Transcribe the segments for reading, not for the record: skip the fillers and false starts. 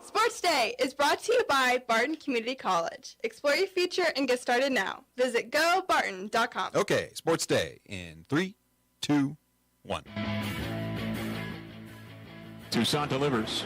Sports Day is brought to you by Barton Community College. Explore your future and get started now. Visit gobarton.com. Okay, Sports Day in 3, 2, 1. Toussaint delivers.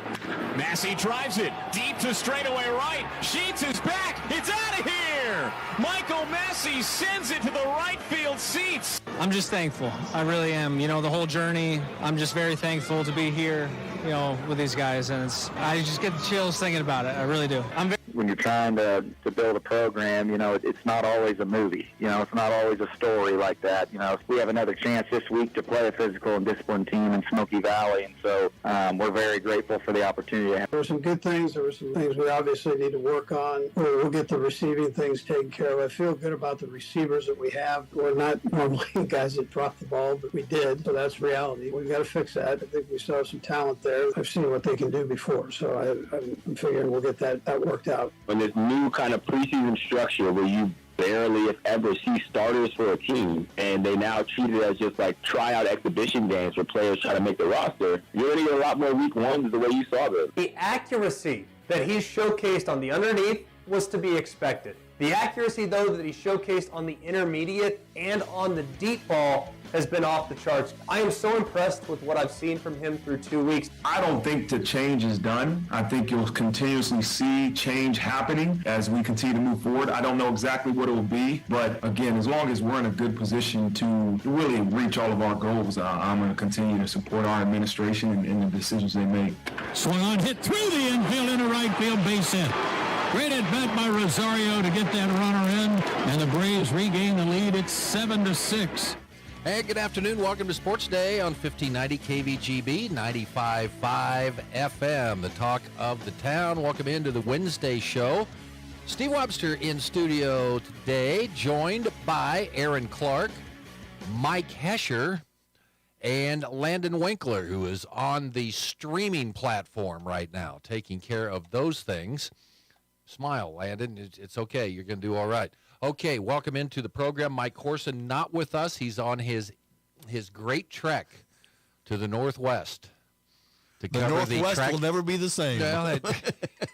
Massey drives it deep to straightaway right. Sheets is back. It's out of here. Michael Massey sends it to the right field seats. I'm just thankful. I really am. You know, the whole journey, I'm just very thankful to be here, you know, with these guys. And I just get the chills thinking about it. I really do. When you're trying to build a program, you know, it's not always a movie. You know, it's not always a story like that. You know, we have another chance this week to play a physical and disciplined team in Smoky Valley, and so we're very grateful for the opportunity. There were some good things. There were some things we obviously need to work on. We'll get the receiving things taken care of. I feel good about the receivers that we have. We're not normally guys that drop the ball, but we did, so that's reality. We've got to fix that. I think we still have some talent there. I've seen what they can do before, so I'm figuring we'll get that worked out. When this new kind of preseason structure where you barely, if ever, see starters for a team, and they now treat it as just like tryout exhibition games where players try to make the roster, you're going to get a lot more week ones the way you saw this. The accuracy that he's showcased on the underneath was to be expected. The accuracy, though, that he showcased on the intermediate and on the deep ball has been off the charts. I am so impressed with what I've seen from him through 2 weeks. I don't think the change is done. I think you'll continuously see change happening as we continue to move forward. I don't know exactly what it will be, but again, as long as we're in a good position to really reach all of our goals, I'm going to continue to support our administration and the decisions they make. Swung on, hit through the infield into right field, base hit. Great at bat by Rosario to get that runner in, and the Braves regain the lead. It's 7-6. Hey, good afternoon. Welcome to Sports Day on 1590 KVGB, 95.5 FM, the talk of the town. Welcome into the Wednesday show. Steve Webster in studio today, joined by Aaron Clark, Mike Hesher, and Landon Winkler, who is on the streaming platform right now, taking care of those things. Smile, Landon. It's okay. You're going to do all right. Okay, welcome into the program. Mike Corson not with us. He's on his great trek to the Northwest. To the Northwest will never be the same. No,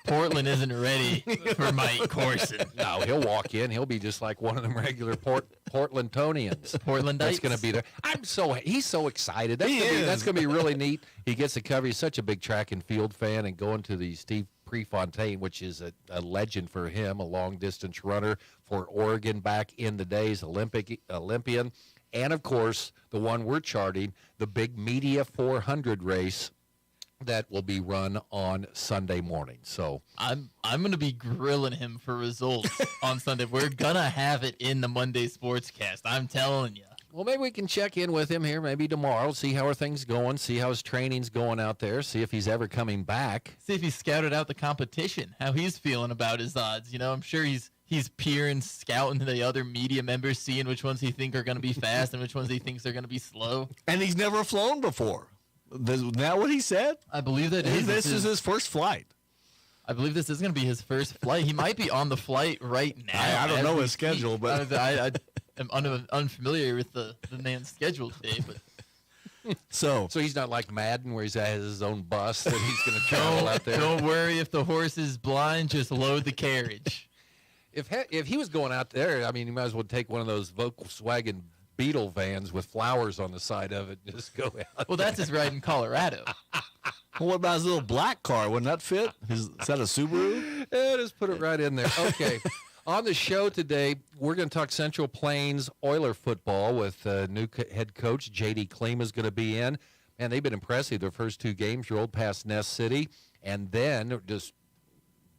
Portland isn't ready for Mike Corson. No, he'll walk in. He'll be just like one of them regular Portlandtonians. Portlandites. That's going to be there. He's so excited. That's going to be really neat. He gets to cover. He's such a big track and field fan, and going to the Steve Prefontaine, which is a legend for him, a long-distance runner for Oregon back in the days, Olympian, and, of course, the one we're charting, the big Media 400 race that will be run on Sunday morning. So I'm going to be grilling him for results on Sunday. We're going to have it in the Monday Sportscast. I'm telling you. Well, maybe we can check in with him here maybe tomorrow, see how are things going, see how his training's going out there, see if he's ever coming back. See if he's scouted out the competition, how he's feeling about his odds. You know, I'm sure he's peering, scouting the other media members, seeing which ones he think are going to be fast and which ones he thinks are going to be slow. And he's never flown before. Isn't that what he said? I believe that this is his first flight. I believe this is going to be his first flight. He might be on the flight right now. I don't know his schedule, but I'm unfamiliar with the man's schedule today. But so he's not like Madden where he has his own bus that he's going to travel out there. Don't worry if the horse is blind. Just load the carriage. If he was going out there, I mean, you might as well take one of those Volkswagen Beetle vans with flowers on the side of it and just go out. Well, that's his ride in Colorado. Well, what about his little black car? Wouldn't that fit? Is that a Subaru? Yeah, just put it right in there. Okay. On the show today, we're going to talk Central Plains Oiler football with new head coach J.D. Klima is going to be in. Man, they've been impressive. Their first two games rolled past Ness City and then just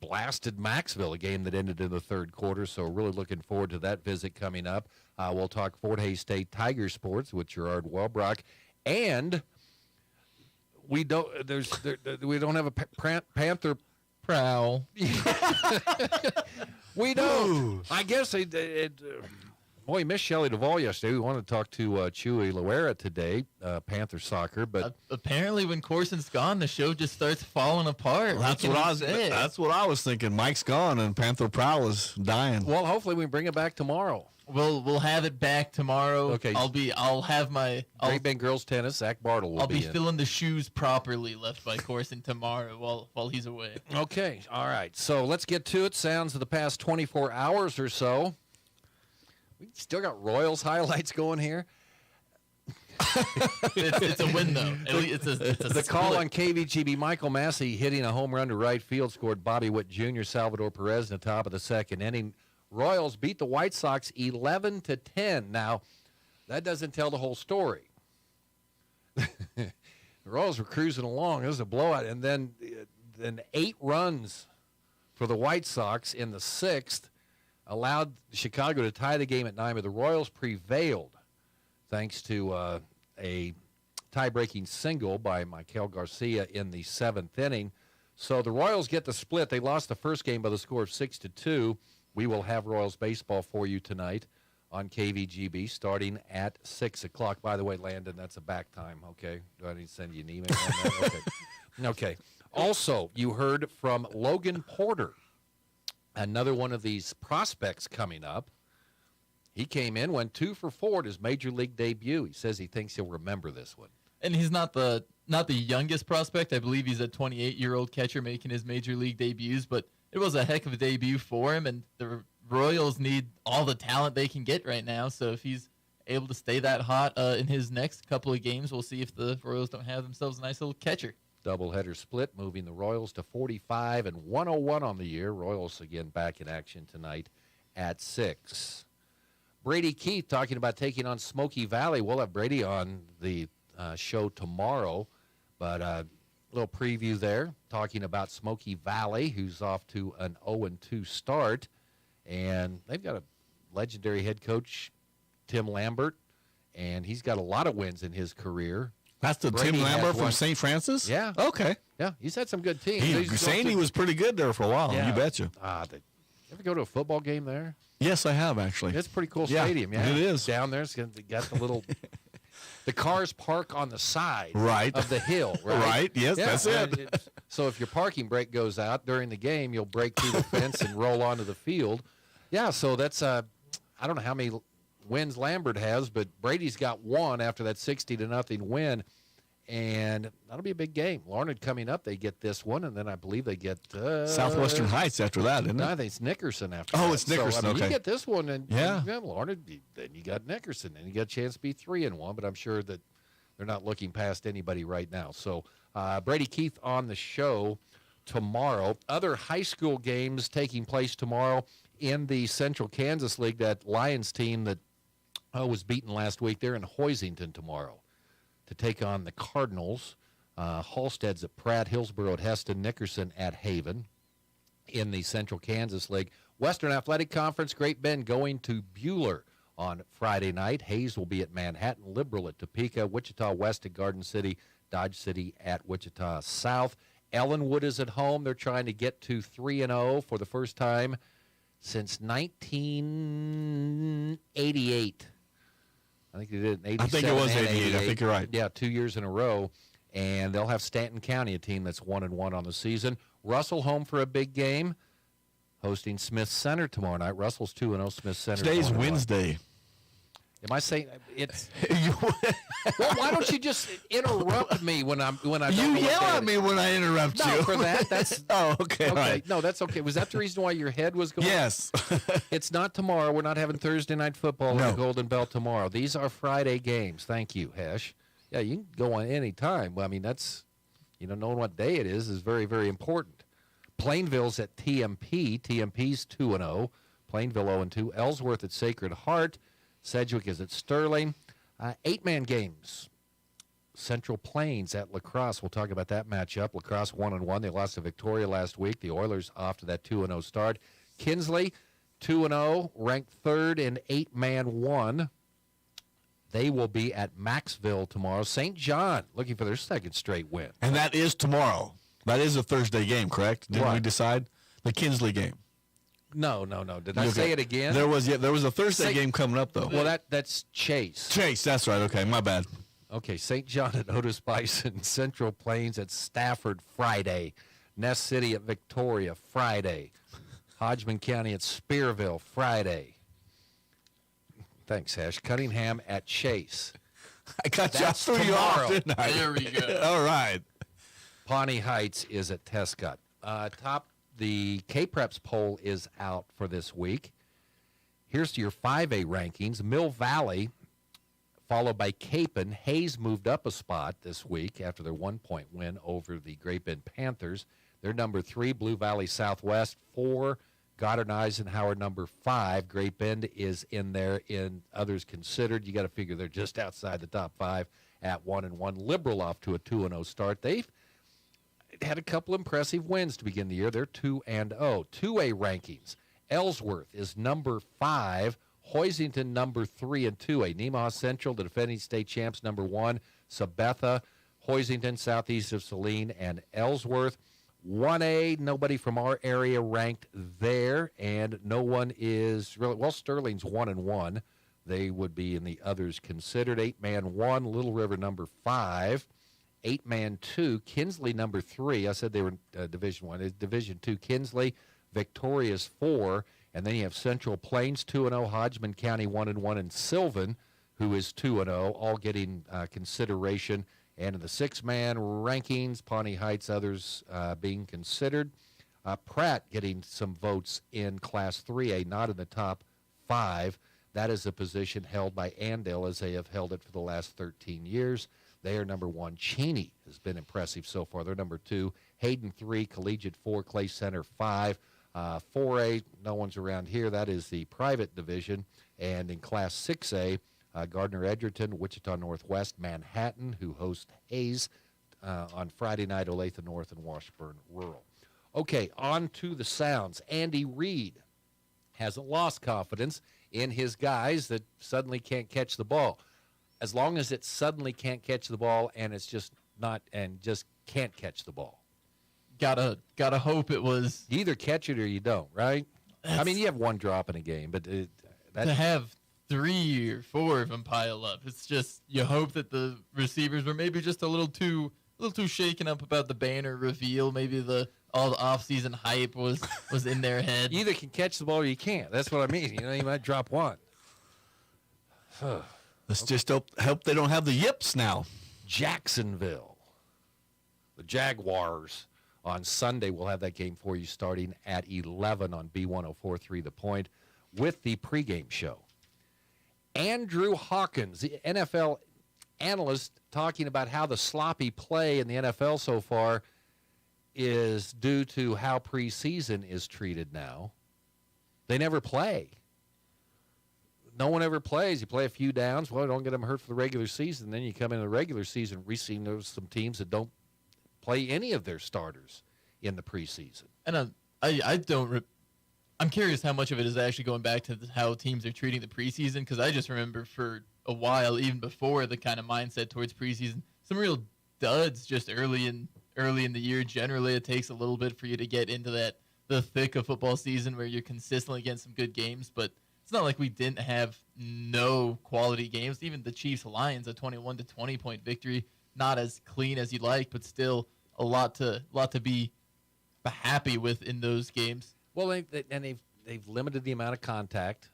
blasted Maxville, a game that ended in the third quarter. So really looking forward to that visit coming up. We'll talk Fort Hays State Tiger Sports with Gerard Welbrock. And we don't have a Panther prowl. We don't. I guess boy, we missed Shelley Duvall yesterday. We wanted to talk to Chewy Loera today, Panther soccer, but apparently when Corson's gone, the show just starts falling apart. Well, that's what I was thinking. Mike's gone and Panther prowl is dying. Well, hopefully we can bring it back tomorrow. We'll have it back tomorrow. Okay. I'll have my Great Bend girls tennis. Zach Bartle will I'll be in. filling the shoes properly left by Corson tomorrow while he's away. Okay. All right. So let's get to it. Sounds of the past 24 hours or so. We still got Royals highlights going here. It's a win, though. It's a The call split. on KVGB, Michael Massey hitting a home run to right field, scored Bobby Witt Jr., Salvador Perez in the top of the second inning. Royals beat the White Sox 11-10. Now, that doesn't tell the whole story. The Royals were cruising along. It was a blowout. And then 8 runs for the White Sox in the 6th allowed Chicago to tie the game at 9, but the Royals prevailed thanks to a tie-breaking single by Michael Garcia in the 7th inning. So the Royals get the split. They lost the first game by the score of 6-2. We will have Royals baseball for you tonight on KVGB starting at 6 o'clock. By the way, Landon, that's a back time, okay? Do I need to send you an email on that? Okay. Okay. Also, you heard from Logan Porter, another one of these prospects coming up. He came in, went 2 for 4 at his major league debut. He says he thinks he'll remember this one. And he's not the youngest prospect. I believe he's a 28-year-old catcher making his major league debuts, but it was a heck of a debut for him, and the Royals need all the talent they can get right now. So if he's able to stay that hot in his next couple of games, we'll see if the Royals don't have themselves a nice little catcher. Doubleheader split, moving the Royals to 45 and 101 on the year. Royals again back in action tonight at 6. Brady Keith talking about taking on Smoky Valley. We'll have Brady on the show tomorrow, but little preview there, talking about Smoky Valley, who's off to an 0-2 start. And they've got a legendary head coach, Tim Lambert, and he's got a lot of wins in his career. That's the Brady Tim Lambert has from one. St. Francis? Yeah. Okay. Yeah, he's had some good teams. He's saying he was pretty good there for a while. Yeah. You betcha. You ever go to a football game there? Yes, I have, actually. It's a pretty cool Yeah, stadium. Yeah, it is. Down there, it's got the little... The cars park on the side Right. of the hill, right? Right, yes, that's it. So if your parking brake goes out during the game, you'll break through the fence and roll onto the field. Yeah, so that's, I don't know how many wins Lambert has, but Brady's got one after that 60-0 win, and that'll be a big game. Larned coming up, they get this one, and then I believe they get... Southwestern Heights after that, isn't it? No, I think it's Nickerson after Oh, that. it's Nickerson, so, I mean, okay. You get this one, and Yeah. Larned, then you got Nickerson, and you got a chance to be 3-1, but I'm sure that they're not looking past anybody right now. So Brady Keith on the show tomorrow. Other high school games taking place tomorrow in the Central Kansas League. That Lions team that was beaten last week, they're in Hoisington tomorrow to take on the Cardinals. Halstead's at Pratt, Hillsborough at Heston, Nickerson at Haven in the Central Kansas League. Western Athletic Conference, Great Bend going to Buhler on Friday night. Hayes will be at Manhattan, Liberal at Topeka, Wichita West at Garden City, Dodge City at Wichita South. Ellenwood is at home. They're trying to get to 3-0 for the first time since 1988. I think they did it in 87. I think it was and 88. I think you're right. Yeah, 2 years in a row. And they'll have Stanton County, a team that's 1-1 on the season. Russell home for a big game, hosting Smith Center tomorrow night. Russell's 2-0, Smith Center. Today's 1-1. Wednesday. Am I saying it's? Well, why don't you just interrupt me when I don't You know what yell day at it me is? when I interrupt No, you. for that. That's oh, okay. All right. No, that's okay. Was that the reason why your head was going? Yes. It's not tomorrow. We're not having Thursday night football No. in the Golden Belt tomorrow. These are Friday games. Thank you, Hesh. Yeah, you can go on any time. Well, I mean, that's, knowing what day it is very, very important. Plainville's at TMP. TMP's 2-0. Plainville 0-2. Ellsworth at Sacred Heart. Sedgwick is at Sterling. 8-man games. Central Plains at La Crosse. We'll talk about that matchup. La Crosse 1-1. They lost to Victoria last week. The Oilers off to that 2-0 start. Kinsley 2-0, ranked third in 8-man 1. They will be at Maxville tomorrow. St. John looking for their second straight win. And that is tomorrow. That is a Thursday game, correct? Didn't we Right. decide? The Kinsley game. No. Did I say it again? There was a Thursday game coming up, though. Well, that's Chase. Chase, that's right. Okay, my bad. Okay, St. John at Otis Bison, Central Plains at Stafford Friday, Ness City at Victoria Friday, Hodgman County at Spearville Friday. Thanks, Ash. Cunningham at Chase. I got That's you off, tomorrow. didn't I? There we go. All right. Pawnee Heights is at Tescott. The K-Preps poll is out for this week. Here's your 5A rankings. Mill Valley, followed by Capon. Hayes moved up a spot this week after their 1-point win over the Great Bend Panthers. They're number 3. Blue Valley Southwest, 4. Goddard and Eisenhower, number 5. Great Bend is in there in others considered. You got to figure they're just outside the top 5 at 1-1. Liberal off to a 2-0 start. They've had a couple impressive wins to begin the year. They're 2-0. 2A rankings. Ellsworth is number 5. Hoisington number 3 in 2A. Nemaha Central, the defending state champs, number 1. Sabetha, Hoisington, southeast of Saline, and Ellsworth. 1A, nobody from our area ranked there, and no one is really, well, Sterling's 1-1. They would be in the others considered. 8-man 1, Little River number 5. 8-man 2, Kinsley number 3. I said they were Division 1. It's Division 2, Kinsley. Victoria's 4. And then you have Central Plains 2-0, Hodgman County 1-1, and Sylvan, who is 2-0, all getting consideration. And in the 6-man rankings, Pawnee Heights, others being considered. Pratt getting some votes in Class 3A, not in the top 5. That is a position held by Andale, as they have held it for the last 13 years. They are number 1. Cheney has been impressive so far. They're number 2. Hayden 3, Collegiate 4, Clay Center 5. 4A, no one's around here. That is the private division. And in Class 6A, Gardner Edgerton, Wichita Northwest, Manhattan, who host Hayes on Friday night, Olathe North, and Washburn Rural. Okay, on to the sounds. Andy Reid hasn't lost confidence in his guys that suddenly can't catch the ball. As long as it suddenly can't catch the ball and it's just not, and just can't catch the ball. Gotta hope it was. You either catch it or you don't, right? I mean, you have one drop in a game, but to have 3 or 4 of them pile up, it's just, you hope that the receivers were maybe just a little too shaken up about the banner reveal. Maybe all the off-season hype was in their head. You either can catch the ball or you can't. That's what I mean. You might drop one. Let's just hope they don't have the yips now. Jacksonville, the Jaguars. On Sunday, we'll have that game for you starting at 11 on B1043 The Point with the pregame show. Andrew Hawkins, the NFL analyst, talking about how the sloppy play in the NFL so far is due to how preseason is treated now. They never play. No one ever plays. You play a few downs. Well, don't get them hurt for the regular season. Then you come into the regular season. We've seen there's some teams that don't play any of their starters in the preseason. And I'm curious how much of it is actually going back to how teams are treating the preseason, because I just remember for a while, even before the kind of mindset towards preseason, some real duds just early in the year. Generally, it takes a little bit for you to get into the thick of football season where you're consistently getting some good games, but it's not like we didn't have no quality games. Even the Chiefs-Lions, a 21-20 point victory, not as clean as you'd like, but still a lot to be happy with in those games. Well, they've limited the amount of contact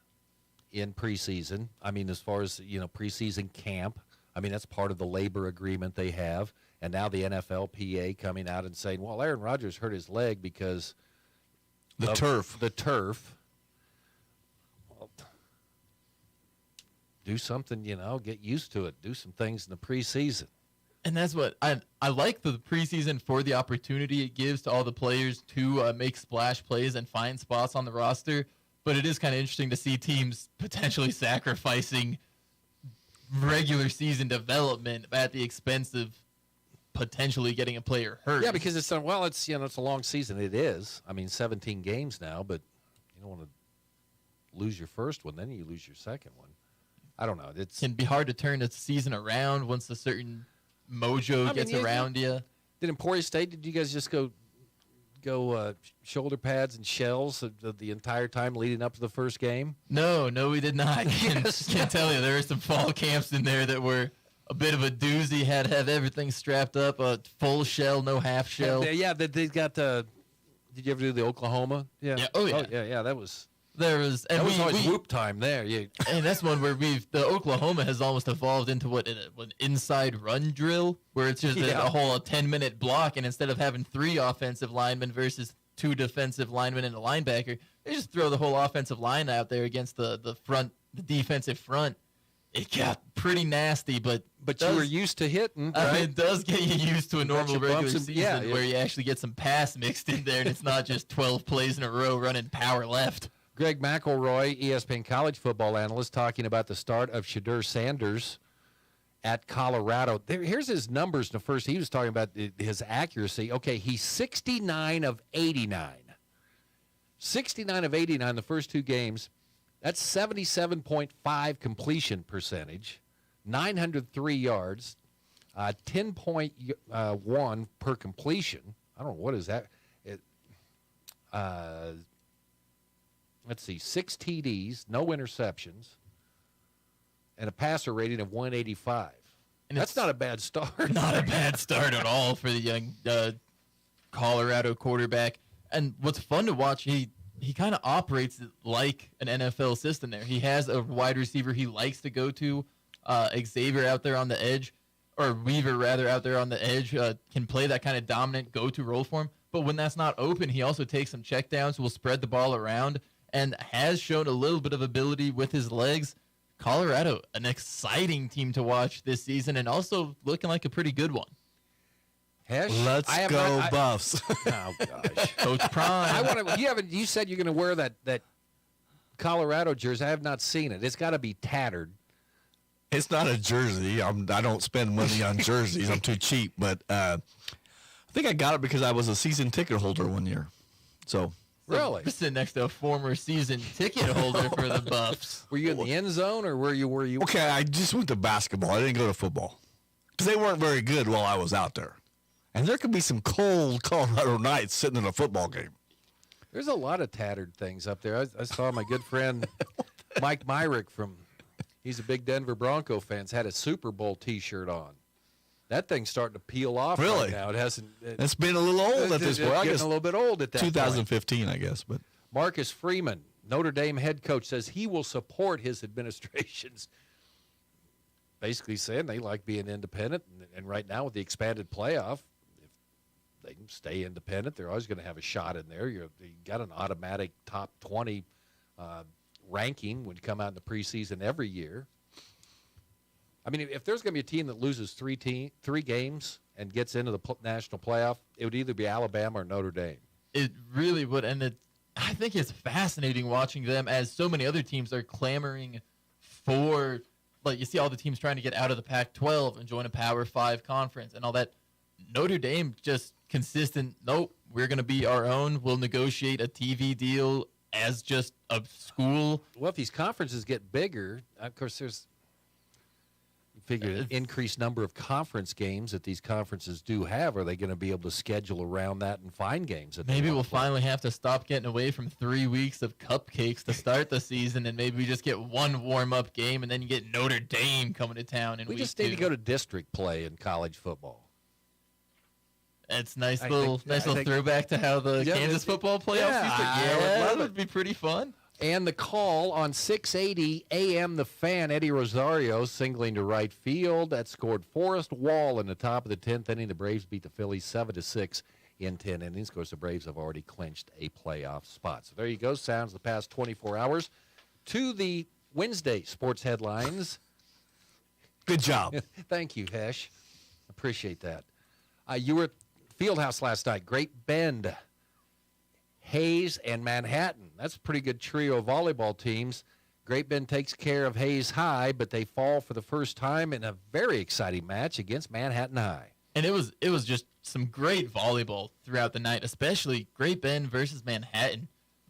in preseason. I mean, as far as preseason camp, I mean that's part of the labor agreement they have. And now the NFLPA coming out and saying, well, Aaron Rodgers hurt his leg because the turf. Well, do something, get used to it. Do some things in the preseason. And that's what I like the preseason for the opportunity it gives to all the players to make splash plays and find spots on the roster. But it is kind of interesting to see teams potentially sacrificing regular season development at the expense of potentially getting a player hurt. Yeah, because it's a long season. It is. I mean, 17 games now, but you don't want to lose your first one, then you lose your second one. I don't know. It can be hard to turn a season around once a certain mojo gets around you. Did Emporia State? Did you guys just go shoulder pads and shells the entire time leading up to the first game? No, we did not. Can't tell you. There were some fall camps in there that were a bit of a doozy. Had to have everything strapped up, a full shell, no half shell. Yeah, they got. Did you ever do the Oklahoma? Yeah. Oh, yeah. Yeah. That was That was always whoop time there. Yeah. And that's one where the Oklahoma has almost evolved into an inside run drill, where it's just a whole 10-minute block, and instead of having 3 offensive linemen versus 2 defensive linemen and a linebacker, they just throw the whole offensive line out there against the defensive front. It got pretty nasty, but you were used to hitting. Right? It does get you used to a normal regular season where you actually get some pass mixed in there, and it's not just 12 plays in a row running power left. Greg McElroy, ESPN college football analyst, talking about the start of Shedeur Sanders at Colorado. Here's his numbers in the first. He was talking about his accuracy. Okay, he's 69 of 89. 69 of 89 the first 2 games. That's 77.5 completion percentage, 903 yards, 10.1 per completion. I don't know, what is that? Let's see, 6 TDs, no interceptions, and a passer rating of 185. And that's not a bad start. Not a bad start at all for the young Colorado quarterback. And what's fun to watch, he kind of operates like an NFL system there. He has a wide receiver he likes to go to. Xavier out there on the edge, or Weaver rather out there on the edge, can play that kind of dominant go-to role for him. But when that's not open, he also takes some checkdowns, will spread the ball around, and has shown a little bit of ability with his legs. Colorado, an exciting team to watch this season, and also looking like a pretty good one. Let's go Buffs. Oh gosh, Coach Prime. You said you're going to wear that Colorado jersey. I have not seen it. It's got to be tattered. It's not a jersey. I don't spend money on jerseys. I'm too cheap. But I think I got it because I was a season ticket holder one year. So really, we're sitting next to a former season ticket holder for the Buffs. Were you in the end zone, or were you? Okay, I just went to basketball. I didn't go to football because they weren't very good while I was out there. And there could be some cold Colorado nights sitting in a football game. There's a lot of tattered things up there. I saw my good friend Mike Myrick he's a big Denver Bronco fan, had a Super Bowl T-shirt on. That thing's starting to peel off right now. It hasn't. It's been a little old at this point. It's getting a little bit old at that 2015, I guess. But Marcus Freeman, Notre Dame head coach, says he will support his administration's basically saying they like being independent. And right now with the expanded playoff, they can stay independent. They're always going to have a shot in there. You got an automatic top 20 ranking when you come out in the preseason every year. I mean, if there's going to be a team that loses three games and gets into the national playoff, it would either be Alabama or Notre Dame. It really would, and I think it's fascinating watching them as so many other teams are clamoring for, like you see all the teams trying to get out of the Pac-12 and join a Power 5 conference and all that. Notre Dame just consistent, nope, we're going to be our own. We'll negotiate a TV deal as just a school. Well, if these conferences get bigger, of course, there's an increased number of conference games that these conferences do have. Are they going to be able to schedule around that and find games? That maybe we'll finally have to stop getting away from 3 weeks of cupcakes to start the season, and maybe we just get one warm-up game, and then you get Notre Dame coming to town in week 2. We just need to go to district play in college football. It's nice little throwback to how the Kansas football playoffs used to. That would be pretty fun. And the call on 680 AM The Fan, Eddie Rosario singling to right field. That scored Forrest Wall in the top of the 10th inning. The Braves beat the Phillies 7-6 in 10 innings. Of course, the Braves have already clinched a playoff spot. So there you go. Sounds the past 24 hours. To the Wednesday sports headlines. Good job. Thank you, Hesh. Appreciate that. You were at Fieldhouse last night. Great Bend, Hayes, and Manhattan. That's a pretty good trio of volleyball teams. Great Bend takes care of Hayes High, but they fall for the first time in a very exciting match against Manhattan High. And it was just some great volleyball throughout the night, especially Great Bend versus Manhattan.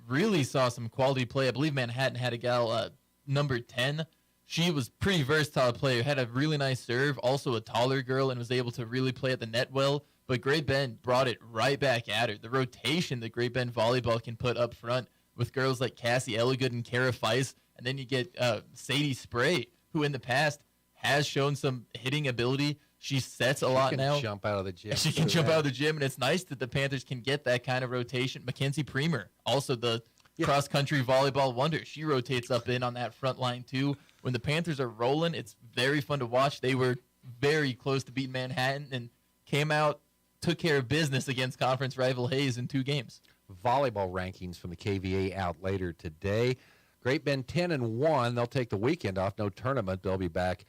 Really saw some quality play. I believe Manhattan had a gal, number 10. She was pretty versatile player, had a really nice serve, also a taller girl, and was able to really play at the net well. But Great Bend brought it right back at her. The rotation that Great Bend volleyball can put up front with girls like Cassie Elligood and Kara Feist, and then you get Sadie Spray, who in the past has shown some hitting ability. She sets a lot now. She can jump out of the gym. She can jump out of the gym, and it's nice that the Panthers can get that kind of rotation. Mackenzie Premer, also the cross-country volleyball wonder. She rotates up in on that front line, too. When the Panthers are rolling, it's very fun to watch. They were very close to beating Manhattan and came out, took care of business against conference rival Hayes in 2 games. Volleyball rankings from the KVA out later today. Great Bend 10-1. They'll take the weekend off. No tournament. They'll be back.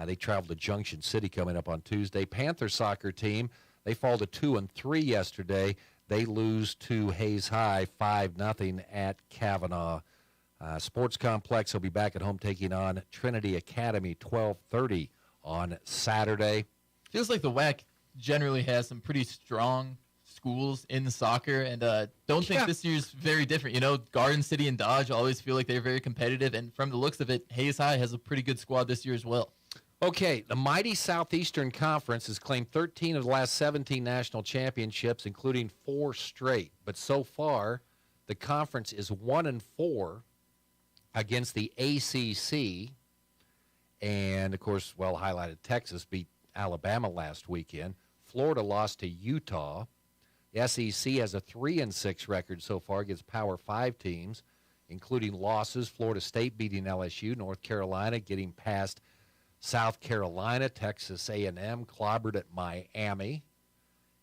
They travel to Junction City coming up on Tuesday. Panther soccer team, they fall to 2-3 yesterday. They lose to Hayes High 5-0 at Kavanaugh Sports Complex. They'll be back at home taking on Trinity Academy 12:30 on Saturday. Feels like the WAC generally has some pretty strong schools in soccer, and don't think this year's very different. You know, Garden City and Dodge always feel like they're very competitive, and from the looks of it, Hayes High has a pretty good squad this year as well. Okay, the mighty Southeastern Conference has claimed 13 of the last 17 national championships, including 4 straight. But so far, the conference is 1-4 against the ACC. And, of course, well highlighted, Texas beat Alabama last weekend. Florida lost to Utah. The SEC has a 3-6 record so far against Power 5 teams, including losses. Florida State beating LSU, North Carolina getting past South Carolina, Texas A&M clobbered at Miami.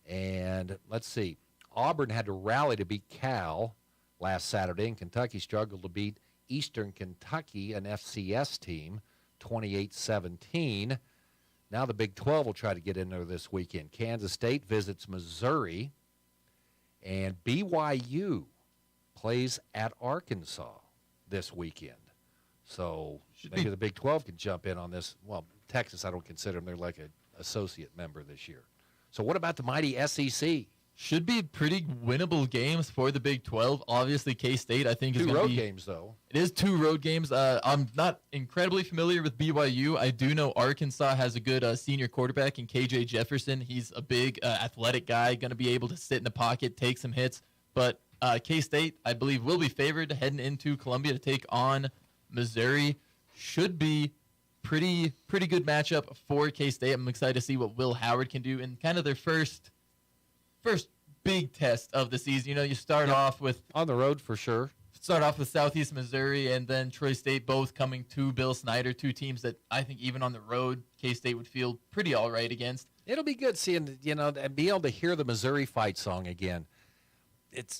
And let's see, Auburn had to rally to beat Cal last Saturday, and Kentucky struggled to beat Eastern Kentucky, an FCS team, 28-17. Now the Big 12 will try to get in there this weekend. Kansas State visits Missouri, and BYU plays at Arkansas this weekend. So maybe the Big 12 can jump in on this. Well, Texas, I don't consider them. They're like an associate member this year. So what about the mighty SEC? Should be pretty winnable games for the Big 12. Obviously, K-State, I think, is going to be... 2 road games, though. It is 2 road games. I'm not incredibly familiar with BYU. I do know Arkansas has a good senior quarterback in KJ Jefferson. He's a big athletic guy, going to be able to sit in the pocket, take some hits. But K-State, I believe, will be favored heading into Columbia to take on Missouri. Should be pretty good matchup for K-State. I'm excited to see what Will Howard can do in kind of their first big test of the season. You know, you start off with... On the road for sure. Start off with Southeast Missouri and then Troy State, both coming to Bill Snyder, 2 teams that I think even on the road, K-State would feel pretty all right against. It'll be good seeing, you know, and be able to hear the Missouri fight song again.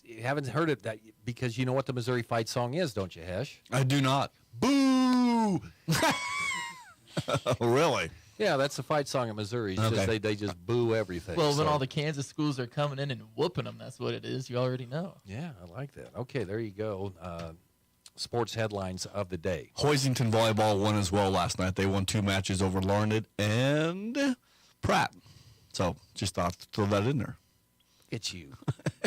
You haven't heard it that because you know what the Missouri fight song is, don't you, Hesh? I do not. Boo! Really? Yeah, that's the fight song in Missouri. It's Okay. just they just boo everything. Well, when so. all the Kansas schools are coming in and whooping them, that's what it is. You already know. Yeah, I like that. Okay, there you go. Sports headlines of the day. Hoisington Volleyball won as well last night. They won 2 matches over Larned and Pratt. So just thought to throw that in there. It's you.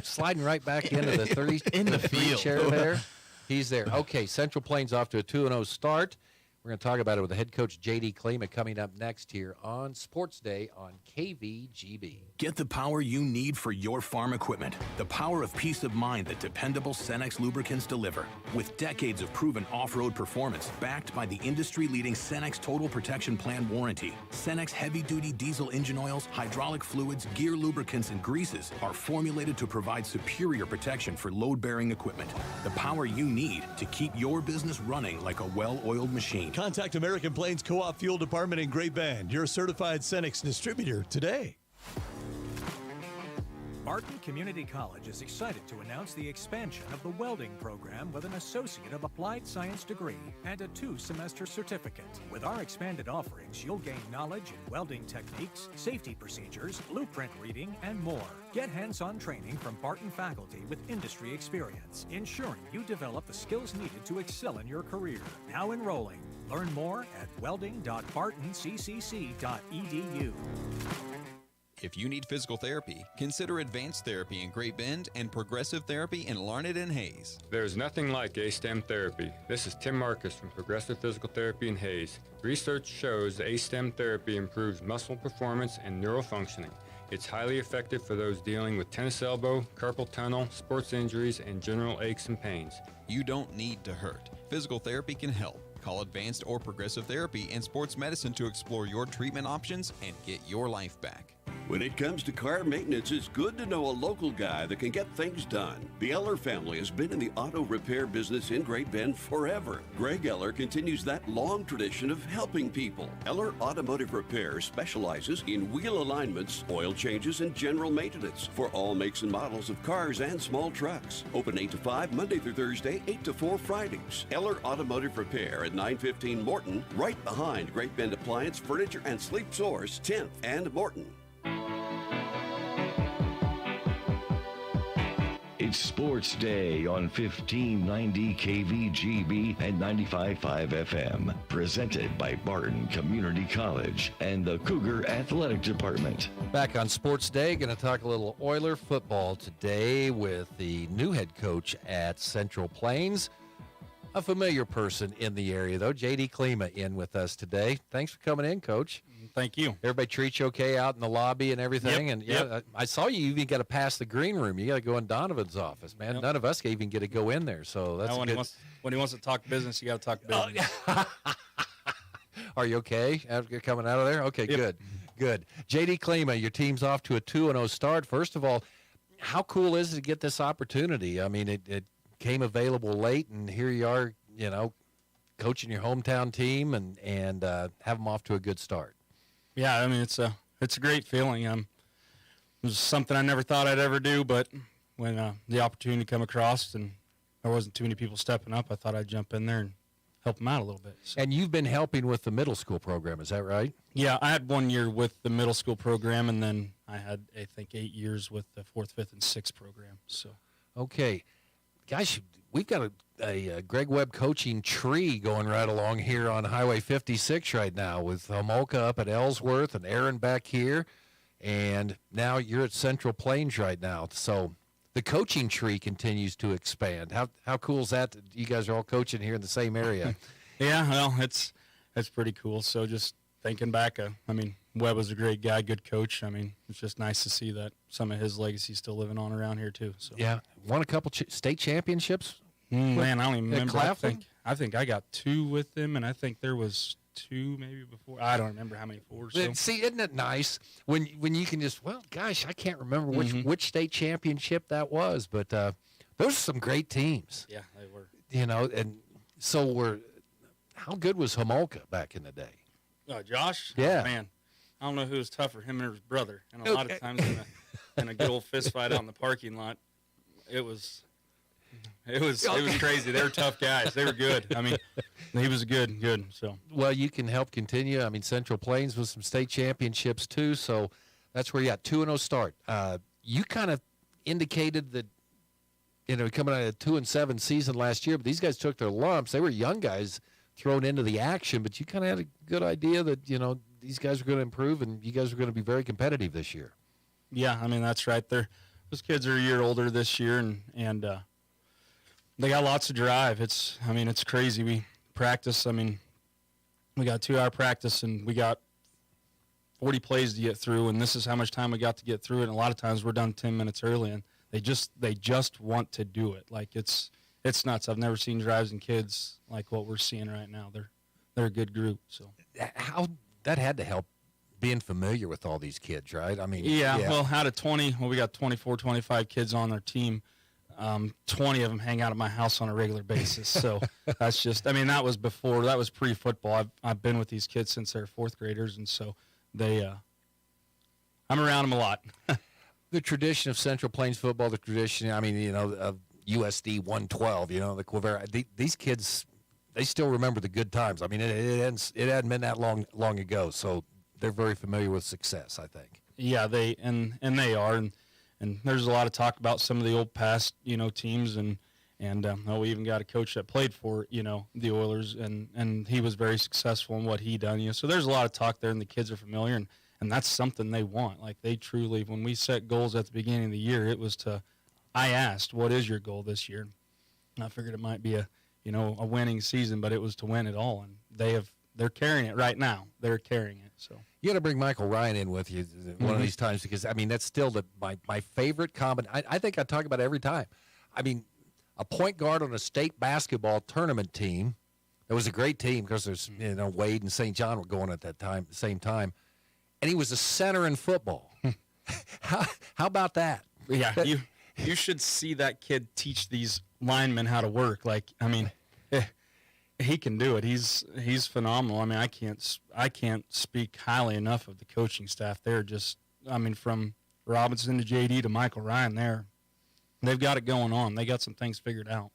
Sliding right back into the 30 In the field. chair there. He's there. Okay, Central Plains off to a 2-0 start. We're going to talk about it with the head coach, J.D. Klima, coming up next here on Sports Day on KVGB. Get the power you need for your farm equipment. The power of peace of mind that dependable Cenex lubricants deliver. With decades of proven off-road performance backed by the industry-leading Cenex Total Protection Plan warranty. Cenex heavy-duty diesel engine oils, hydraulic fluids, gear lubricants, and greases are formulated to provide superior protection for load-bearing equipment. The power you need to keep your business running like a well-oiled machine. Contact American Plains Co-op Fuel Department in Great Bend, your certified Cenex distributor today. Barton Community College is excited to announce the expansion of the welding program with an Associate of Applied Science degree and a 2-semester certificate. With our expanded offerings, you'll gain knowledge in welding techniques, safety procedures, blueprint reading, and more. Get hands-on training from Barton faculty with industry experience, ensuring you develop the skills needed to excel in your career. Now enrolling. Learn more at welding.bartoncccc.edu. If you need physical therapy, consider Advanced Therapy in Great Bend and Progressive Therapy in Larned and Hayes. There's nothing like ASTEM therapy. This is Tim Marcus from Progressive Physical Therapy in Hayes. Research shows ASTEM therapy improves muscle performance and neural functioning. It's highly effective for those dealing with tennis elbow, carpal tunnel, sports injuries, and general aches and pains. You don't need to hurt. Physical therapy can help. Call Advanced or Progressive Therapy and Sports Medicine to explore your treatment options and get your life back. When it comes to car maintenance, it's good to know a local guy that can get things done. The Eller family has been in the auto repair business in Great Bend forever. Greg Eller continues that long tradition of helping people. Eller Automotive Repair specializes in wheel alignments, oil changes, and general maintenance for all makes and models of cars and small trucks. Open 8 to 5 Monday through Thursday, 8 to 4 Fridays. Eller Automotive Repair at 915 Morton, right behind Great Bend Appliance, Furniture, and Sleep Source, 10th and Morton. It's Sports Day on 1590 KVGB and 95.5 FM. Presented by Barton Community College and the Cougar Athletic Department. Back on Sports Day, going to talk a little Oiler football today with the new head coach at Central Plains. A familiar person in the area, though, J.D. Klima in with us today. Thanks for coming in, Coach. Thank you. Everybody treat you okay out in the lobby and everything? Yep, And yeah, I saw you even got to pass the green room. You got to go in Donovan's office, man. Yep. None of us can even get to go in there. So that's when he wants to talk business, you got to talk business. Are you okay after coming out of there? Okay, yep. Good. J.D. Klima, your team's off to a 2-0 start. First of all, how cool is it to get this opportunity? I mean, it came available late, and here you are, you know, coaching your hometown team and have them off to a good start. Yeah, I mean, it's a great feeling. It was something I never thought I'd ever do, but when the opportunity come across and there wasn't too many people stepping up, I thought I'd jump in there and help them out a little bit. So. And you've been helping with the middle school program, is that right? Yeah, I had 1 year with the middle school program, and then I had, I think, 8 years with the 4th, 5th, and 6th program. So, okay. Guys, we've got a Greg Webb coaching tree going right along here on Highway 56 right now with Homolka up at Ellsworth and Aaron back here. And now you're at Central Plains right now. So the coaching tree continues to expand. How cool is that? You guys are all coaching here in the same area. Yeah, well, it's pretty cool. So just thinking back, I mean, Webb was a great guy, good coach. I mean, it's just nice to see that some of his legacy is still living on around here too. So yeah, won a couple state championships. Man, I don't even remember. I think I got 2 with him, and I think there was 2 maybe before. I don't remember how many 4s. So. See, isn't it nice when you can just, well, gosh, I can't remember which state championship that was, but those are some great teams. Yeah, they were. You know, and so how good was Homolka back in the day? Josh? Yeah. Oh, man, I don't know who was tougher, him or his brother. And a lot of times in a good old fist fight out in the parking lot, it was crazy. They were tough guys. They were good. I mean, he was good. So well, you can help continue. I mean, Central Plains with some state championships too. So that's where you got 2-0 start. You kind of indicated that, you know, coming out of a 2-7 season last year, but these guys took their lumps. They were young guys thrown into the action, but you kind of had a good idea that, you know, these guys are going to improve and you guys are going to be very competitive this year. Yeah, I mean, that's right. Those kids are a year older this year, and they got lots of drive. It's crazy. We practice. I mean, we got 2-hour practice, and we got 40 plays to get through, and this is how much time we got to get through it. And a lot of times we're done 10 minutes early, and they just want to do it. Like it's nuts. I've never seen drives in kids like what we're seeing right now. They're a good group. So how that had to help being familiar with all these kids, right? I mean, yeah. Well, out of 20, we got 24, 25 kids on our team. 20 of them hang out at my house on a regular basis. So that's just, I mean, that was pre-football. I've been with these kids since they're 4th graders, and so I'm around them a lot. The tradition of Central Plains football, the tradition, I mean, you know, of USD 112, you know, the Quivira, these kids, they still remember the good times. I mean, it hadn't been that long ago, so they're very familiar with success, I think. Yeah, they are, and there's a lot of talk about some of the old past, you know, teams, and we even got a coach that played for, you know, the Oilers, and he was very successful in what he done, you know. So there's a lot of talk there, and the kids are familiar, and that's something they want. Like, they truly, when we set goals at the beginning of the year, it was I asked, what is your goal this year? And I figured it might be a winning season, but it was to win it all, and they're carrying it right now. They're carrying it, so. You got to bring Michael Ryan in with you one of these times, because, I mean, that's still my favorite I think I talk about it every time. I mean, a point guard on a state basketball tournament team, it was a great team because there's, you know, Wade and St. John were going at that time, same time, and he was a center in football. How about that? Yeah, you should see that kid teach these linemen how to work. Like, I mean, he can do it. He's phenomenal. I mean, I can't speak highly enough of the coaching staff. They're just, I mean, from Robinson to JD to Michael Ryan, they've got it going on. They got some things figured out.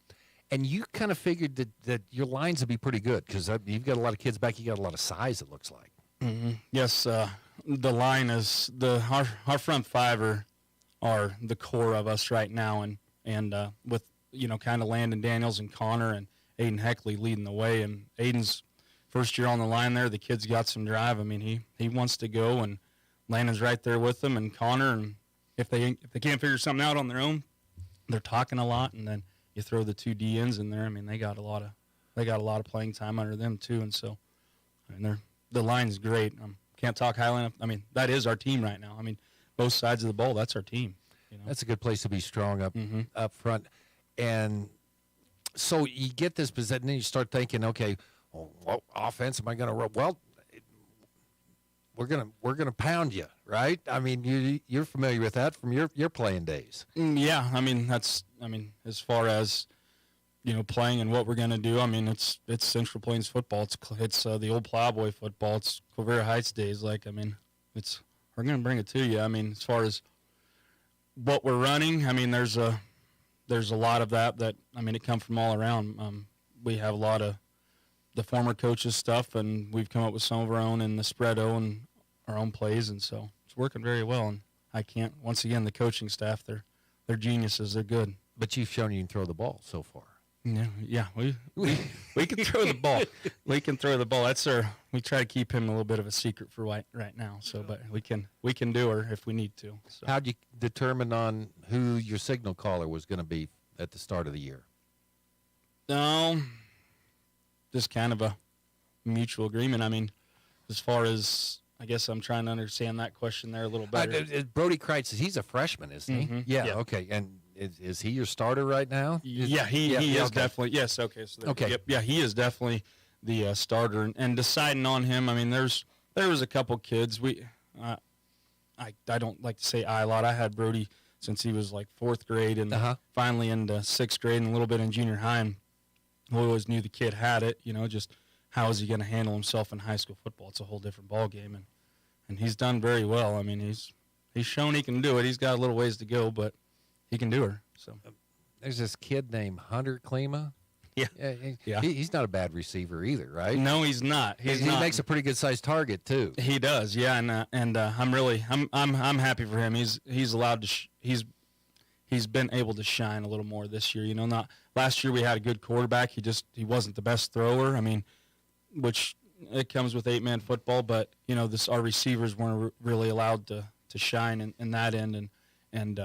And you kind of figured that your lines would be pretty good because you've got a lot of kids back. You got a lot of size, it looks like. Mm-hmm. Yes, the line is our front five are the core of us right now, and with kind of Landon Daniels and Connor and Aiden Heckley leading the way. And Aiden's first year on the line there, the kid's got some drive. I mean, he wants to go, and Landon's right there with him, and Connor. And if they can't figure something out on their own, they're talking a lot, and then you throw the two DNs in there. I mean, they got a lot of playing time under them too, and so I mean, the line's great. Can't talk highly enough. I mean, that is our team right now. I mean, both sides of the ball, that's our team. That's a good place to be strong up front. And so you get this position, and then you start thinking, okay, well, what offense am I going to run? Well, we're gonna pound you, right? I mean, you're familiar with that from your playing days. Yeah, I mean, as far as playing and what we're gonna do. I mean, it's Central Plains football. It's the old Plowboy football. It's Quivira Heights days. Like, I mean, we're gonna bring it to you. I mean, as far as what we're running, I mean, there's a lot of that. I mean, it comes from all around. We have a lot of the former coaches' stuff, and we've come up with some of our own in the spread-o and our own plays, and so it's working very well. And once again, the coaching staff, they're geniuses. They're good. But you've shown you can throw the ball so far. Yeah, we can throw the ball. We can throw the ball. We try to keep him a little bit of a secret for right now. So, but we can do her if we need to. So. How'd you determine on who your signal caller was going to be at the start of the year? Just kind of a mutual agreement. I mean, as far as, I guess I'm trying to understand that question there a little better. Brody Kreitz, he's a freshman, isn't he? Mm-hmm. Yeah, okay. And is he your starter right now? Yeah, he is definitely. Yes, okay. So okay. Yep, yeah, he is definitely the starter. And deciding on him, I mean, there was a couple kids. I don't like to say a lot. I had Brody since he was like 4th grade and finally into 6th grade and a little bit in junior high. And we always knew the kid had it, just how is he going to handle himself in high school football? It's a whole different ball game, and he's done very well. I mean, he's shown he can do it. He's got a little ways to go, but he can do her. So there's this kid named Hunter Klima. Yeah. He's not a bad receiver either, right? No, he's not. He makes a pretty good sized target too. He does, yeah, and I'm happy for him. He's allowed to. He's been able to shine a little more this year. Not last year we had a good quarterback. He wasn't the best thrower. I mean, which it comes with 8-man football, but our receivers weren't really allowed to shine in that end, and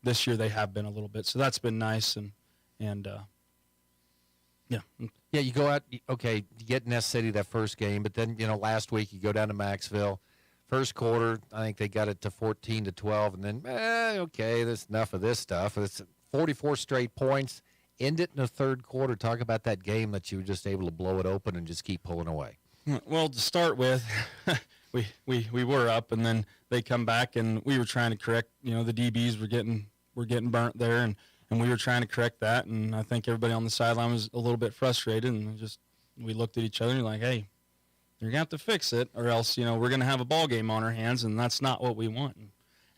this year they have been a little bit. So that's been nice, and yeah. Yeah, you go out, okay, you get Ness City that first game, but then, last week you go down to Maxville. First quarter, I think they got it to 14-12, and then, okay, there's enough of this stuff. It's 44 straight points. End it in the third quarter. Talk about that game that you were just able to blow it open and just keep pulling away. Well, to start with, we were up, and then they come back, and we were trying to correct. The DBs were getting burnt there, and we were trying to correct that. And I think everybody on the sideline was a little bit frustrated, and we looked at each other and we're like, hey, you're gonna have to fix it, or else we're gonna have a ball game on our hands, and that's not what we want.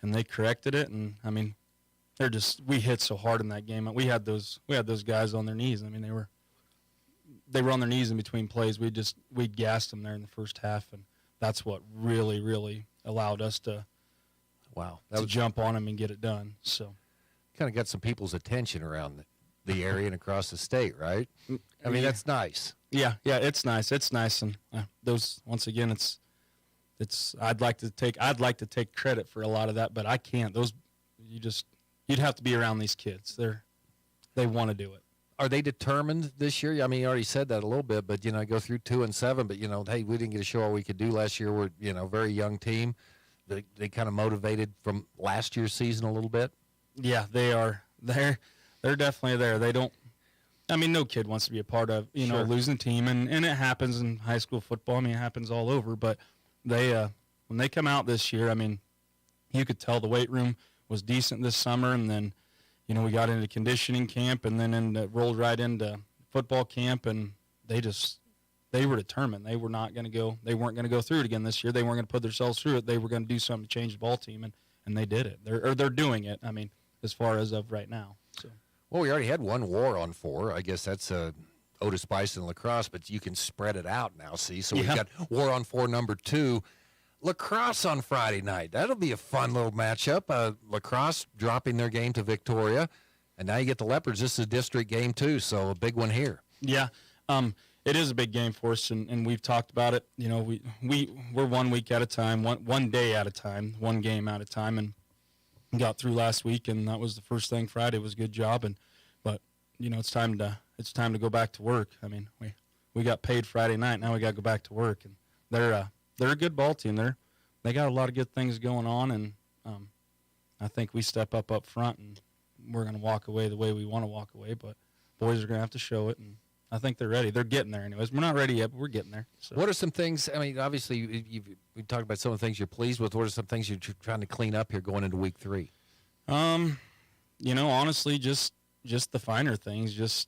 And they corrected it, and I mean, we hit so hard in that game. We had those guys on their knees. I mean, they were on their knees in between plays. We gassed them there in the first half, and that's what really, really allowed us to jump on them and get it done. So kind of got some people's attention around the area and across the state, right? I mean, that's nice. Yeah, it's nice. It's nice, and those, once again, it's. I'd like to take credit for a lot of that, but I can't. You'd have to be around these kids. They want to do it. Are they determined this year? I mean, you already said that a little bit, but go through 2-7. But hey, we didn't get to show all we could do last year. We're a very young team. They kind of motivated from last year's season a little bit. Yeah, they are. They're definitely there. They don't. I mean, no kid wants to be a part of a losing team, and it happens in high school football. I mean, it happens all over. But they when they come out this year, I mean, you could tell the weight room was decent this summer, and then, you know, we got into conditioning camp, and then rolled right into football camp, and they were determined. They were not going to go. They weren't going to go through it again this year. They weren't going to put themselves through it. They were going to do something to change the ball team, and they did it. They're doing it. I mean, as far as of right now. So. Well, we already had one War on 4. I guess that's Otis Bison lacrosse, but you can spread it out now. See, so we've got War on 4 number 2. Lacrosse on Friday night. That'll be a fun little matchup. Lacrosse dropping their game to Victoria, and now you get the Leopards. This is a district game too, so a big one here. Yeah, it is a big game for us, and we've talked about it. You know, we're 1 week at a time, one day at a time, one game at a time, and got through last week, and that was the first thing. Friday was a good job, but you know, it's time to go back to work. I mean, we got paid Friday night. Now we got to go back to work, and they're a good ball team. They got a lot of good things going on, and I think we step up front, and we're going to walk away the way we want to walk away. But boys are going to have to show it, and I think they're ready. They're getting there anyways. We're not ready yet, but we're getting there. So. What are some things, I mean, obviously we talked about some of the things you're pleased with. What are some things you're trying to clean up here going into week 3? You know, honestly, just the finer things, just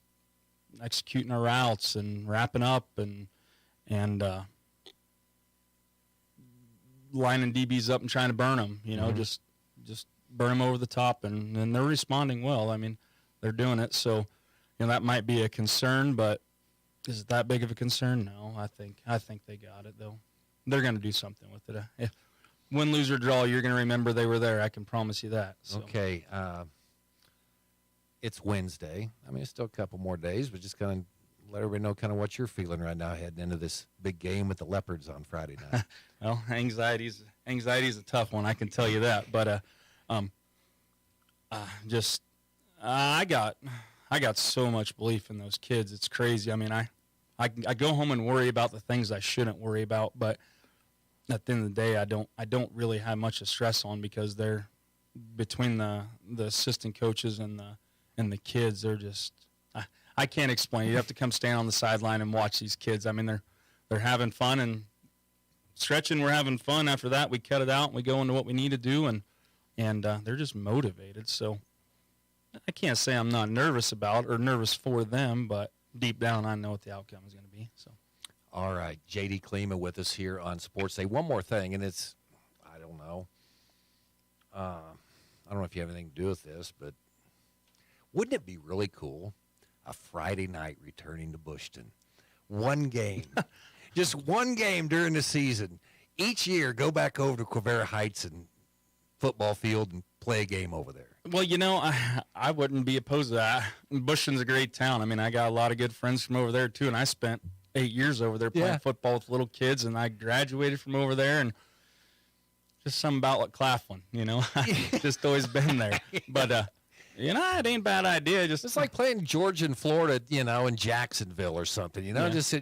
executing our routes and wrapping up and lining DBs up and trying to burn them, you know, just burn them over the top, and they're responding well. I mean, they're doing it. So, you know, that might be a concern, but is it that big of a concern? No, I think they got it, though. They're going to do something with it. If win, lose, or draw, you're going to remember they were there. I can promise you that. So. Okay. It's Wednesday. I mean, it's still a couple more days, but just kind of let everybody know kind of what you're feeling right now heading into this big game with the Leopards on Friday night. Well, anxiety's a tough one, I can tell you that. But I got so much belief in those kids. It's crazy. I mean, I go home and worry about the things I shouldn't worry about, but at the end of the day, I don't really have much to stress on, because they're between the assistant coaches and the kids. They're just I can't explain. You have to come stand on the sideline and watch these kids. I mean, they're having fun, and stretching. We're having fun. After that, we cut it out and we go into what we need to do, and they're just motivated. So I can't say I'm not nervous about or nervous for them, but deep down I know what the outcome is going to be. So. All right, J.D. Klima with us here on Sports Day. One more thing, and it's, I don't know. I don't know if you have anything to do with this, but wouldn't it be really cool, a Friday night returning to Bushton? One game. Just one game during the season. Each year, go back over to Quivira Heights and football field and play a game over there. Well, you know, I wouldn't be opposed to that. Bushton's a great town. I mean, I got a lot of good friends from over there, too, and I spent 8 years over there playing football with little kids, and I graduated from over there, and just something about like Claflin, you know. Just always been there. But, you know, it ain't a bad idea. It's like playing Georgia and Florida, you know, in Jacksonville or something, you know. Yeah. Just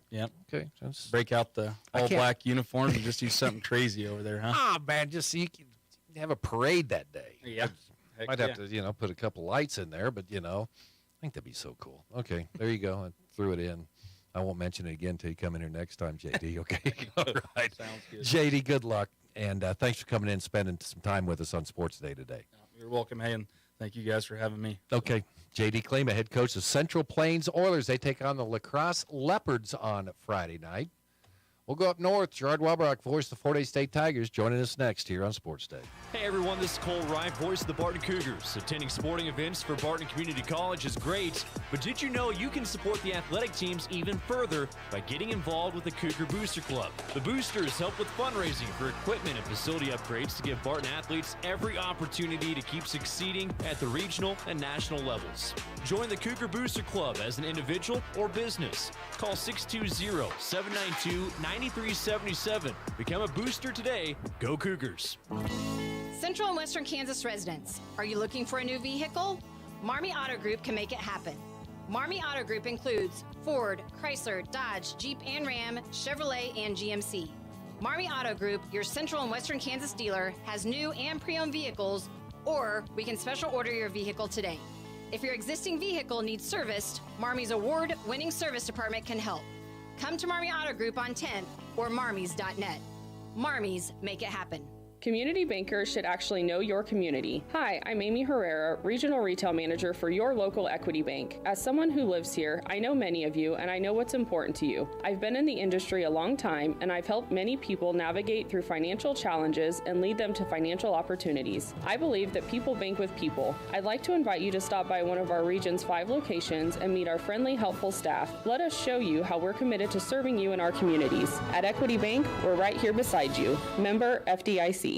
yep. Okay. Break out the all-black uniforms and just do something crazy over there, huh? Ah, man, just so you can have a parade that day. Yeah. Might have to, you know, put a couple lights in there, but, you know, I think that'd be so cool. Okay, there you go. I threw it in. I won't mention it again until you come in here next time, JD, okay? All right. Sounds good. JD, good luck, and thanks for coming in and spending some time with us on Sports Day today. You're welcome, hey, and thank you guys for having me. Okay. JD Klima, head coach of Central Plains Oilers. They take on the La Crosse Leopards on Friday night. We'll go up north. Gerard Wellbrock, voice of the Fort Hays State Tigers, joining us next here on Sports Day. Hey everyone, this is Cole Wright, voice of the Barton Cougars. Attending sporting events for Barton Community College is great, but did you know you can support the athletic teams even further by getting involved with the Cougar Booster Club? The Boosters help with fundraising for equipment and facility upgrades to give Barton athletes every opportunity to keep succeeding at the regional and national levels. Join the Cougar Booster Club as an individual or business. Call 620-792-9377. Become a booster today. Go Cougars. Central and Western Kansas residents, are you looking for a new vehicle? Marmy Auto Group can make it happen. Marmy Auto Group includes Ford, Chrysler, Dodge, Jeep and Ram, Chevrolet, and GMC. Marmy Auto Group, your Central and Western Kansas dealer, has new and pre-owned vehicles, or we can special order your vehicle today. If your existing vehicle needs serviced, Marmy's award-winning service department can help. Come to Marmy Auto Group on 10th or marmys.net. Marmies make it happen. Community bankers should actually know your community. Hi, I'm Amy Herrera, Regional Retail Manager for your local Equity Bank. As someone who lives here, I know many of you and I know what's important to you. I've been in the industry a long time and I've helped many people navigate through financial challenges and lead them to financial opportunities. I believe that people bank with people. I'd like to invite you to stop by one of our region's 5 locations and meet our friendly, helpful staff. Let us show you how we're committed to serving you in our communities. At Equity Bank, we're right here beside you. Member FDIC.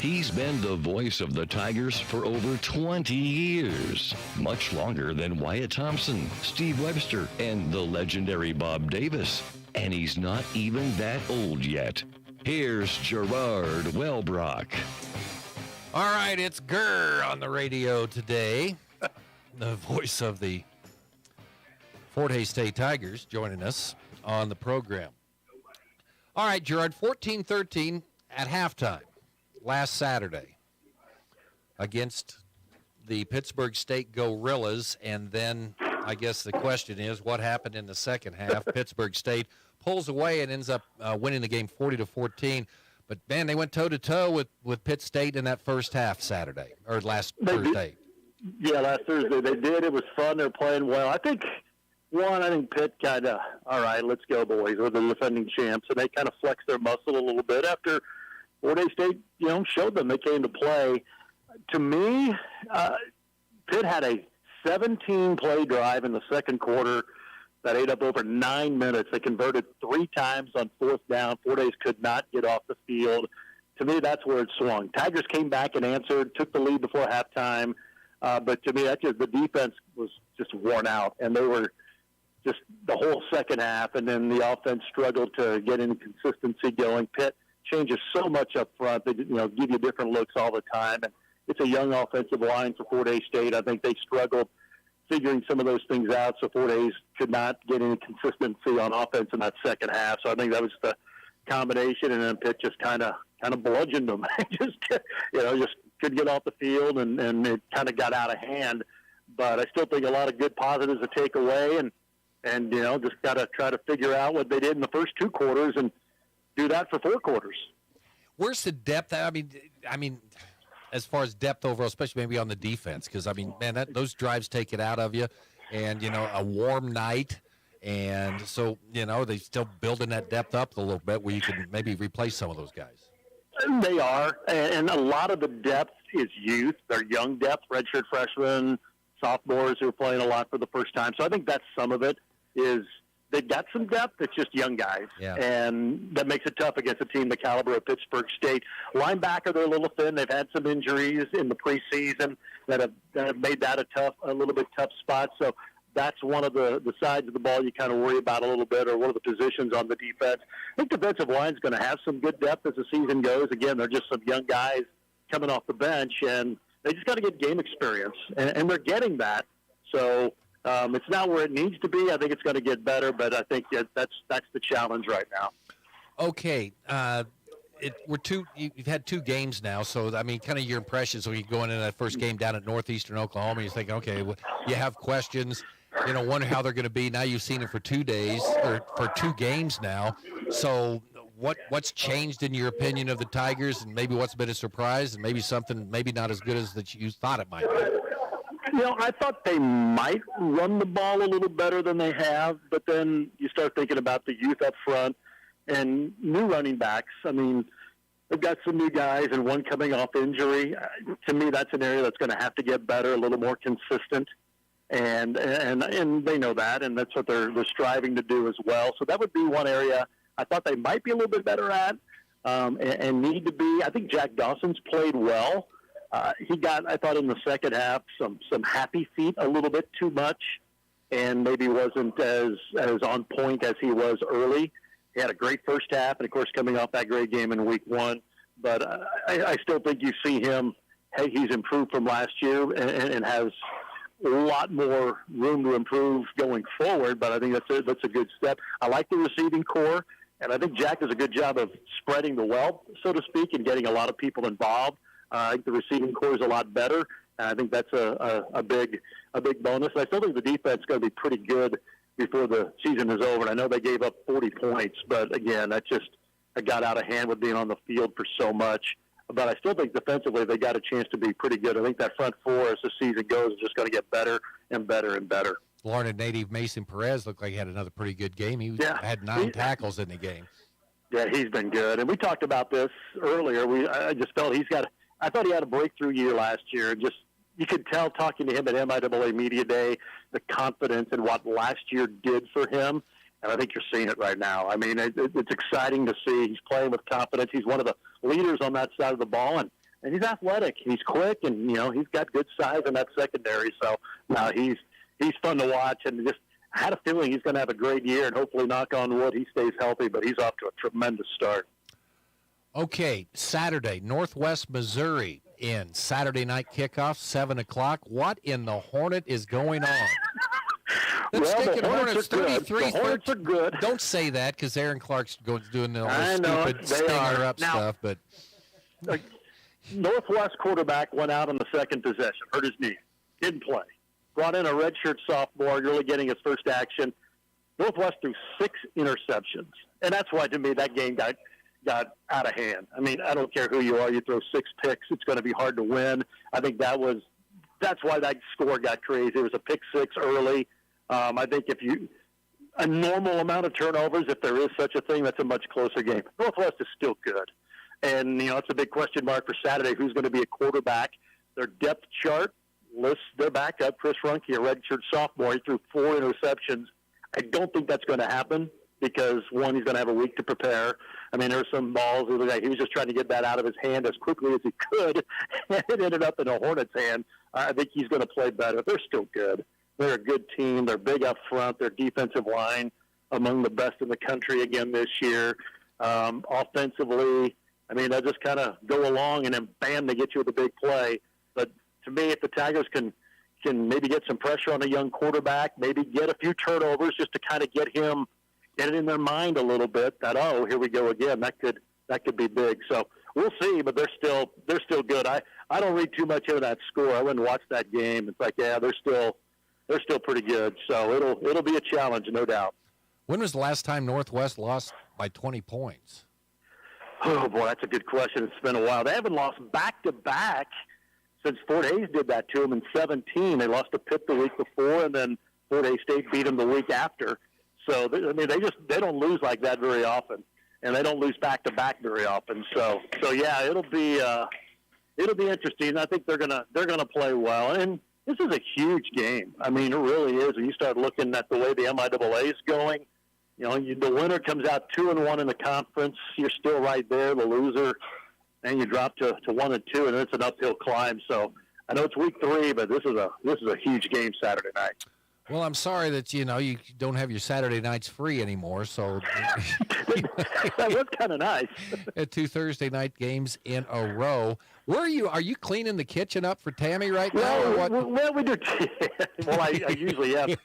He's been the voice of the Tigers for over 20 years, much longer than Wyatt Thompson, Steve Webster, and the legendary Bob Davis. And he's not even that old yet. Here's Gerard Wellbrock. All right, it's Gurr on the radio today. The voice of the Fort Hays State Tigers joining us on the program. All right, Gerard, 14-13 at halftime last Saturday against the Pittsburg State Gorillas, and then I guess the question is what happened in the second half. Pittsburg State pulls away and ends up winning the game 40-14. But, man, they went toe-to-toe with Pitt State in that first half Saturday, or last Thursday. Yeah, last Thursday they did. It was fun. They're playing well. I think Pitt kind of, all right, let's go, boys. We're the defending champs. And they kind of flexed their muscle a little bit after Fort Hays State, showed them they came to play. To me, Pitt had a 17-play drive in the second quarter that ate up over 9 minutes. They converted 3 times on fourth down. Fort Hays could not get off the field. To me, that's where it swung. Tigers came back and answered, took the lead before halftime. But to me, the defense was just worn out, and they were just the whole second half, and then the offense struggled to get any consistency going. Pitt changes so much up front. They give you different looks all the time, and it's a young offensive line for Fort Hays State. I think they struggled figuring some of those things out, so Fort Hays could not get any consistency on offense in that second half. So I think that was the combination, and then Pitt just kind of bludgeoned them. just couldn't get off the field, and it kind of got out of hand. But I still think a lot of good positives to take away, and just got to try to figure out what they did in the first 2 quarters and do that for 4 quarters. Where's the depth? I mean, as far as depth overall, especially maybe on the defense, because, man, those drives take it out of you. And, a warm night. And so, they still building that depth up a little bit where you can maybe replace some of those guys. They are. And a lot of the depth is youth. They're young depth, redshirt freshmen, sophomores who are playing a lot for the first time. So I think that's some of it is they've got some depth. It's just young guys. Yeah. And that makes it tough against a team the caliber of Pittsburg State. Linebacker, they're a little thin. They've had some injuries in the preseason that have made that a little bit tough spot. So that's one of the sides of the ball you kind of worry about a little bit, or one of the positions on the defense. I think the defensive line is going to have some good depth as the season goes. Again, they're just some young guys coming off the bench, and they just got to get game experience, and they're getting that. So it's not where it needs to be. I think it's going to get better, but I think that's the challenge right now. Okay. You've had 2 games now, so, kind of your impressions when you go into that first game down at Northeastern Oklahoma, you're thinking, okay, you have questions, wonder how they're going to be. Now you've seen it for 2 days, or for 2 games now. So what's changed in your opinion of the Tigers, and maybe what's been a surprise, and maybe something maybe not as good as that you thought it might be? I thought they might run the ball a little better than they have, but then you start thinking about the youth up front and new running backs. They've got some new guys and one coming off injury. To me, that's an area that's going to have to get better, a little more consistent. And they know that, and that's what they're striving to do as well. So that would be one area I thought they might be a little bit better at and need to be. I think Jack Dawson's played well. He got, I thought, in the second half some happy feet a little bit too much, and maybe wasn't as on point as he was early. He had a great first half, and, of course, coming off that great game in week 1. But I still think you see him, he's improved from last year and has a lot more room to improve going forward, but I think that's a good step. I like the receiving core, and I think Jack does a good job of spreading the wealth, so to speak, and getting a lot of people involved. I think the receiving core is a lot better. And I think that's a big bonus. I still think the defense is going to be pretty good before the season is over. And I know they gave up 40 points, but again, that just got out of hand with being on the field for so much. But I still think defensively they got a chance to be pretty good. I think that front four as the season goes is just going to get better and better and better. Florida native Mason Perez looked like he had another pretty good game. He had 9 tackles in the game. Yeah, he's been good. And we talked about this earlier. I just felt I thought he had a breakthrough year last year. Just you could tell talking to him at MIAA Media Day, the confidence and what last year did for him. And I think you're seeing it right now. I mean, it's exciting to see. He's playing with confidence. He's one of the leaders on that side of the ball, and he's athletic. He's quick, and he's got good size in that secondary. So now he's fun to watch, and just I had a feeling he's going to have a great year, and hopefully, knock on wood, he stays healthy. But he's off to a tremendous start. Okay, Saturday, Northwest Missouri in Saturday night kickoff, 7:00. What in the Hornet is going on? Let's take it Hornets 33. The Hornets are good. Don't say that because Aaron Clark's doing all I this know, stupid they stinger are. up Now, stuff. But Northwest quarterback went out on the second possession, hurt his knee, didn't play. Brought in a redshirt sophomore, really getting his first action. Northwest threw 6 interceptions, and that's why to me that game got out of hand. I mean, I don't care who you are, you throw 6 picks, it's going to be hard to win. I think that's why that score got crazy. It was a pick 6 early. I think a normal amount of turnovers, if there is such a thing, that's a much closer game. Northwest is still good. And, it's a big question mark for Saturday. Who's going to be a quarterback? Their depth chart lists their backup, Chris Runke, a redshirt sophomore. He threw 4 interceptions. I don't think that's going to happen because, one, he's going to have a week to prepare. I mean, there's some balls. He was just trying to get that out of his hand as quickly as he could, and it ended up in a Hornets' hand. I think he's going to play better. They're still good. They're a good team. They're big up front. Their defensive line among the best in the country again this year. Offensively, I mean, they'll just kind of go along, and then, bam, they get you with a big play. But to me, if the Tigers can maybe get some pressure on a young quarterback, maybe get a few turnovers just to kind of get it in their mind a little bit that, oh, here we go again. That could be big. So we'll see, but they're still good. I don't read too much into that score. I went and watched that game. It's like, yeah, they're still pretty good. So it'll be a challenge, no doubt. When was the last time Northwest lost by 20 points? Oh, boy, that's a good question. It's been a while. They haven't lost back-to-back since Fort Hays did that to them in 17. They lost to Pitt the week before, and then Fort Hays State beat them the week after. So, they don't lose like that very often, and they don't lose back-to-back very often. So yeah, it'll be interesting. I think they're gonna play well, and this is a huge game. I mean, it really is. When you start looking at the way the MIAA is going, the winner comes out 2-1 in the conference. You're still right there. The loser, and you drop to 1-2, and it's an uphill climb. So I know it's week 3, but this is a huge game Saturday night. Well, I'm sorry that you don't have your Saturday nights free anymore. So that was kind of nice. 2 Thursday night games in a row. Where are you? Are you cleaning the kitchen up for Tammy right now, or what? Well, we do. Well, I usually am.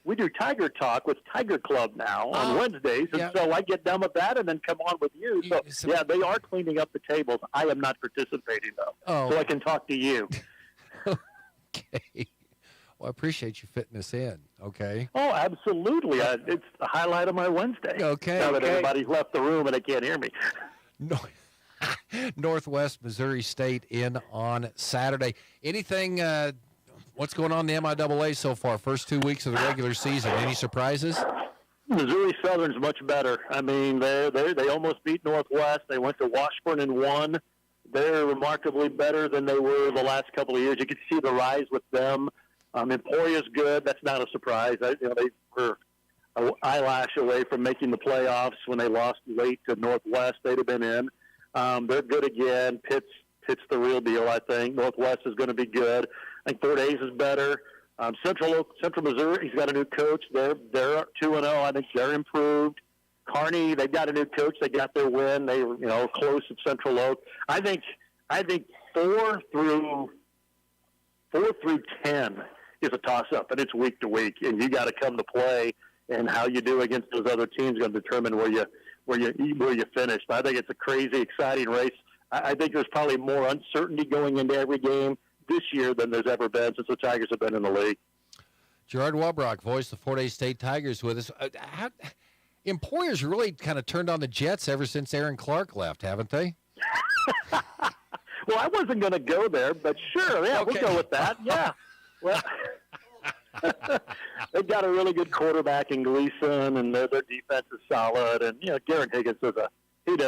We do Tiger Talk with Tiger Club now on Wednesdays, and so I get done with that and then come on with you. So yeah, they are cleaning up the tables. I am not participating though, so I can talk to you. Okay. Well, I appreciate you fitting us in, okay? Oh, absolutely. It's the highlight of my Wednesday. Okay. Now that everybody's left the room and they can't hear me. No. Northwest Missouri State in on Saturday. Anything, what's going on in the MIAA so far? First 2 weeks of the regular season. Any surprises? Missouri Southern's much better. I mean, they almost beat Northwest. They went to Washburn and won. They're remarkably better than they were the last couple of years. You can see the rise with them. Emporia's good. That's not a surprise. They were an eyelash away from making the playoffs when they lost late to Northwest. They'd have been in. They're good again. Pitt's the real deal, I think. Northwest is going to be good. I think Fort Hays is better. Central Missouri, he's got a new coach. They're 2-0. I think they're improved. Kearney, they've got a new coach. They got their win. They were close at Central Oak. I think 4 through 10 is a toss-up, and it's week to week, and you got to come to play. And how you do against those other teams is going to determine where you finish. But I think it's a crazy, exciting race. I think there's probably more uncertainty going into every game this year than there's ever been since the Tigers have been in the league. Gerard Wobrock, voice of the Fort Hays State Tigers, with us. Employers really kind of turned on the Jets ever since Aaron Clark left, haven't they? Well, I wasn't going to go there, but sure, yeah, Okay. we'll go with that. Yeah. Well, they've got a really good quarterback in Gleason, and their defense is solid. And Garen Higgins does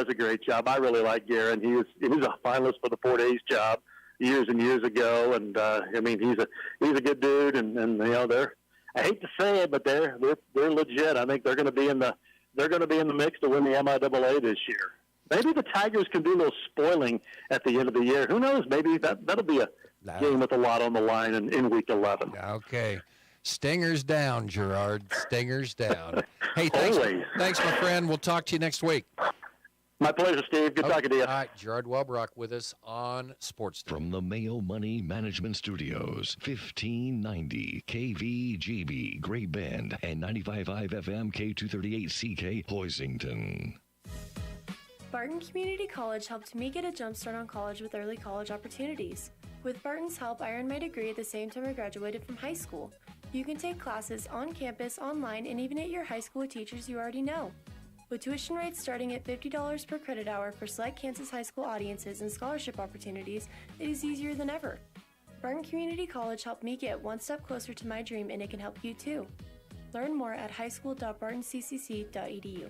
a great job. I really like Garen. He was a finalist for the Fort Hays job years and years ago, and he's a good dude. And they're, I hate to say it, but they're legit. I think they're going to be in the mix to win the MIAA this year. Maybe the Tigers can do a little spoiling at the end of the year. Who knows? Maybe that'll be a game with a lot on the line in Week 11. Okay. Stingers down, Gerard. Stingers down. Hey, thanks, my friend. We'll talk to you next week. My pleasure, Steve. Good talking to you. All right, Gerard Wobrock with us on Sports Day. From the Mayo Money Management Studios, 1590 KVGB, Great Bend, and 95.5 FM K238CK, Hoisington. Barton Community College helped me get a jump start on college with early college opportunities. With Barton's help, I earned my degree at the same time I graduated from high school. You can take classes on campus, online, and even at your high school with teachers you already know. With tuition rates starting at $50 per credit hour for select Kansas high school audiences and scholarship opportunities, it is easier than ever. Barton Community College helped me get one step closer to my dream, and it can help you too. Learn more at highschool.bartoncccc.edu.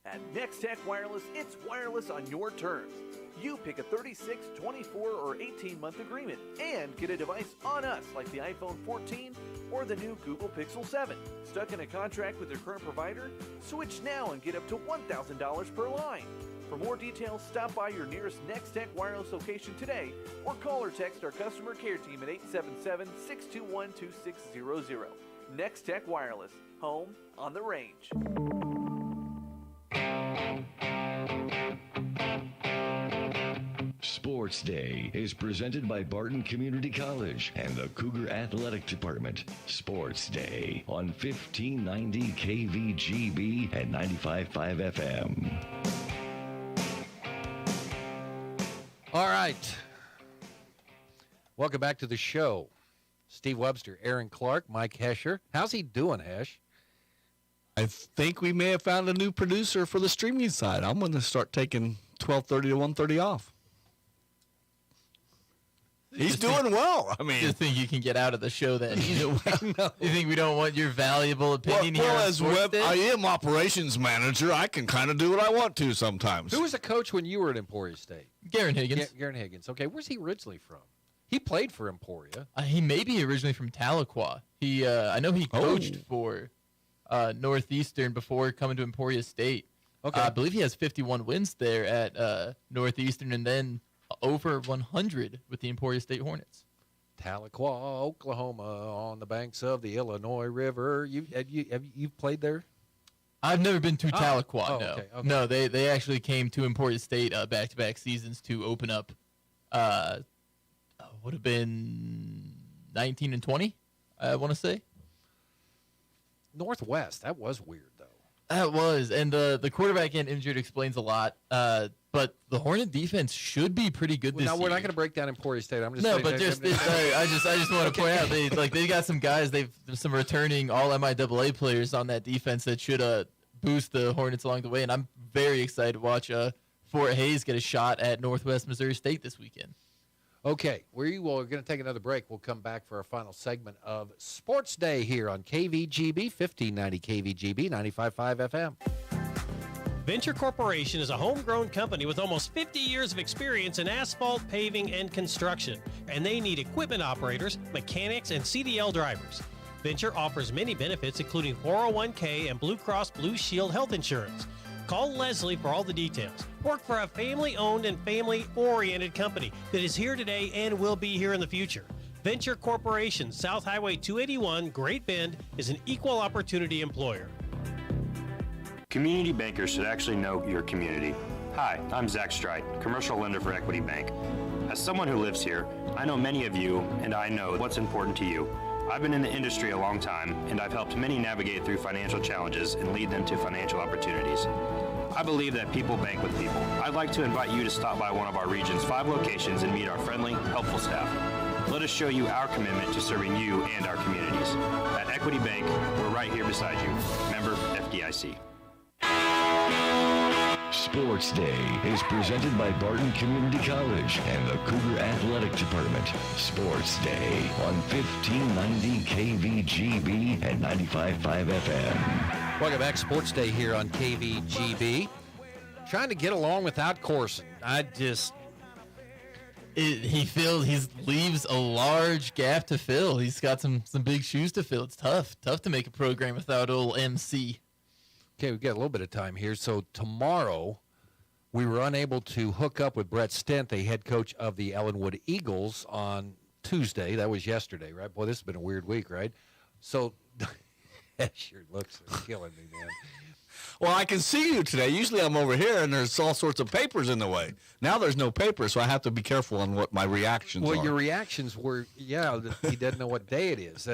At NextTech Wireless, it's wireless on your terms. You pick a 36, 24, or 18-month agreement and get a device on us like the iPhone 14 or the new Google Pixel 7. Stuck in a contract with your current provider? Switch now and get up to $1,000 per line. For more details, stop by your nearest NextTech Wireless location today or call or text our customer care team at 877-621-2600. NextTech Wireless, home on the range. Sports Day is presented by Barton Community College and the Cougar Athletic Department. Sports Day on 1590 KVGB and 95.5 FM. All right. Welcome back to the show. Steve Webster, Aaron Clark, Mike Hesher. How's he doing, Hesh? I think we may have found a new producer for the streaming side. I'm going to start taking 12:30 to 1:30 off. He's doing well. I mean, you think you can get out of the show then? You think we don't want your valuable opinion here? Well, as I am operations manager, I can kind of do what I want to sometimes. Who was the coach when you were at Emporia State? Garen Higgins. Garen Higgins. Okay, where's he originally from? He played for Emporia. He may be originally from Tahlequah. I know he coached for Northeastern before coming to Emporia State. Okay. I believe he has 51 wins there at Northeastern, and then over 100 with the Emporia State Hornets. Tahlequah, Oklahoma, on the banks of the Illinois River. You've played there? I've never been to Tahlequah. Oh, no, okay. No, they actually came to Emporia State back-to-back seasons to open up. Would have been 19 and 20, I want to say. Northwest. That was weird, though. That was, and the quarterback getting injured explains a lot. But the Hornet defense should be pretty good this year. No, we're not going to break down Emporia State. I'm just no, saying but I just want to point out they got some guys. They've some returning all MIAA players on that defense that should boost the Hornets along the way. And I'm very excited to watch Fort Hays get a shot at Northwest Missouri State this weekend. Okay, we are going to take another break. We'll come back for our final segment of Sports Day here on KVGB, 1590 KVGB, 95.5 FM. Venture Corporation is a homegrown company with almost 50 years of experience in asphalt, paving, and construction, and they need equipment operators, mechanics, and CDL drivers. Venture offers many benefits, including 401k and Blue Cross Blue Shield health insurance. Call Leslie for all the details. Work for a family-owned and family-oriented company that is here today and will be here in the future. Venture Corporation, South Highway 281, Great Bend, is an equal opportunity employer. Community bankers should actually know your community. Hi, I'm Zach Strite, commercial lender for Equity Bank. As someone who lives here, I know many of you, and I know what's important to you. I've been in the industry a long time, and I've helped many navigate through financial challenges and lead them to financial opportunities. I believe that people bank with people. I'd like to invite you to stop by one of our region's 5 locations and meet our friendly, helpful staff. Let us show you our commitment to serving you and our communities. At Equity Bank, we're right here beside you. Member FDIC. Sports Day is presented by Barton Community College and the Cougar Athletic Department. Sports Day on 1590 KVGB and 95.5 FM. Welcome back. Sports Day here on KVGB. Trying to get along without Corson. He leaves a large gap to fill. He's got some big shoes to fill. It's tough to make a program without old MC. Okay, we've got a little bit of time here. So tomorrow, we were unable to hook up with Brett Stent, the head coach of the Ellenwood Eagles, on Tuesday. That was yesterday, right? Boy, this has been a weird week, right? So that sure looks killing me, man. Well, I can see you today. Usually I'm over here, and there's all sorts of papers in the way. Now there's no paper, so I have to be careful on what my reactions are. Well, your reactions were, he doesn't know what day it is.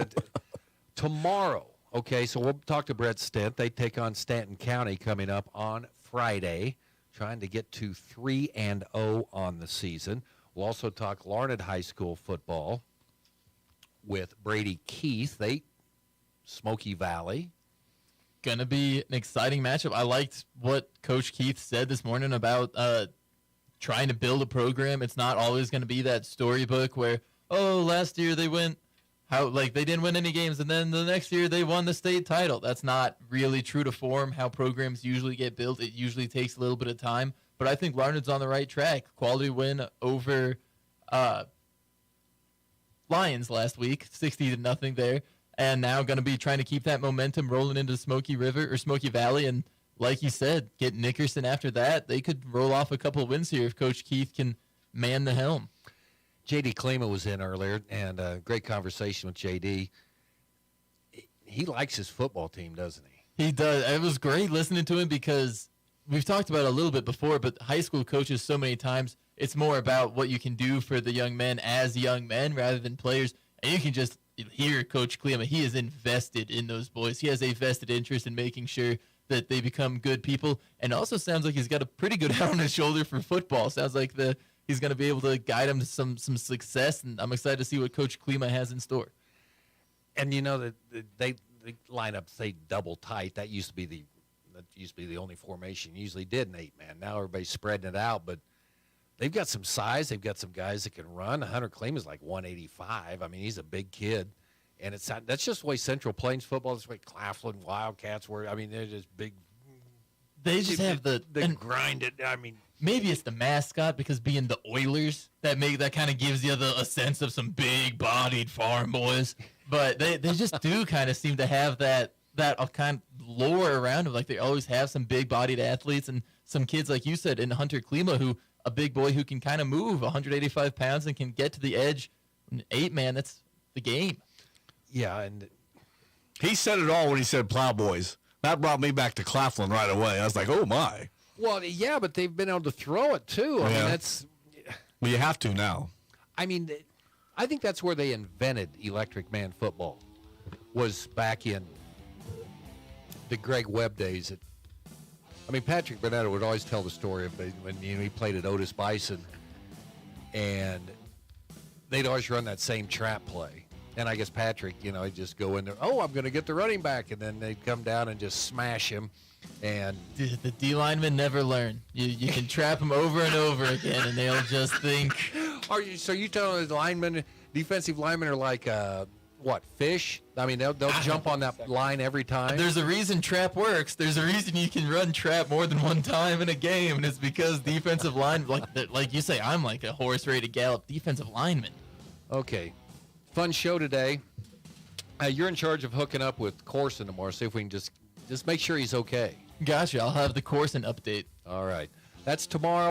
Tomorrow, okay, so we'll talk to Brett Stent. They take on Stanton County coming up on Friday, trying to get to 3-0 on the season. We'll also talk Larned High School football with Brady Keith. Smoky Valley. Going to be an exciting matchup. I liked what Coach Keith said this morning about trying to build a program. It's not always going to be that storybook where, last year they they didn't win any games, and then the next year they won the state title. That's not really true to form, how programs usually get built. It usually takes a little bit of time. But I think Larned's on the right track. Quality win over Lions last week, 60-0 there. And now going to be trying to keep that momentum rolling into Smoky Valley. And like you said, get Nickerson after that. They could roll off a couple of wins here if Coach Keith can man the helm. J.D. Klima was in earlier, and a great conversation with J.D. He likes his football team, doesn't he? He does. It was great listening to him because we've talked about it a little bit before, but high school coaches so many times, it's more about what you can do for the young men as young men rather than players. And you can just hear Coach Klima, he is invested in those boys. He has a vested interest in making sure that they become good people. And also sounds like he's got a pretty good head on his shoulder for football. Sounds like he's going to be able to guide them to some success. And I'm excited to see what Coach Klima has in store. And they line up, say, double tight. That used to be the only formation you usually did in 8-man. Now everybody's spreading it out, but they've got some size. They've got some guys that can run. Hunter Klima is like 185. I mean, he's a big kid. And that's just the way Central Plains football is, the way Claflin Wildcats were. I mean, they're just big. They just have they grind it. I mean, maybe it's the mascot because being the Oilers, that kind of gives you a sense of some big-bodied farm boys. But they just do kind of seem to have that kind of lore around them. Like they always have some big-bodied athletes and some kids, like you said, in Hunter Klima, who a big boy who can kind of move 185 pounds and can get to the edge. 8-man, that's the game. Yeah, and he said it all when he said Plowboys. That brought me back to Claflin right away. I was like, oh, my. Well, yeah, but they've been able to throw it, too. I mean, that's... Well, you have to now. I mean, I think that's where they invented electric man football, was back in the Greg Webb days. Patrick Bernetto would always tell the story of when he played at Otis Bison, and they'd always run that same trap play. And I guess Patrick, he'd just go in there, I'm going to get the running back, and then they'd come down and just smash him. And the D linemen never learn. You can trap them over and over again, and they'll just think. So you telling the defensive linemen are like fish? I mean, they'll jump on that line every time. There's a reason trap works. There's a reason you can run trap more than one time in a game, and it's because defensive line, like you say, I'm like a horse ready to gallop defensive lineman. Okay, fun show today. You're in charge of hooking up with Corson tomorrow. See if we can just make sure he's okay. Gotcha. I'll have the Corson update. All right, that's tomorrow.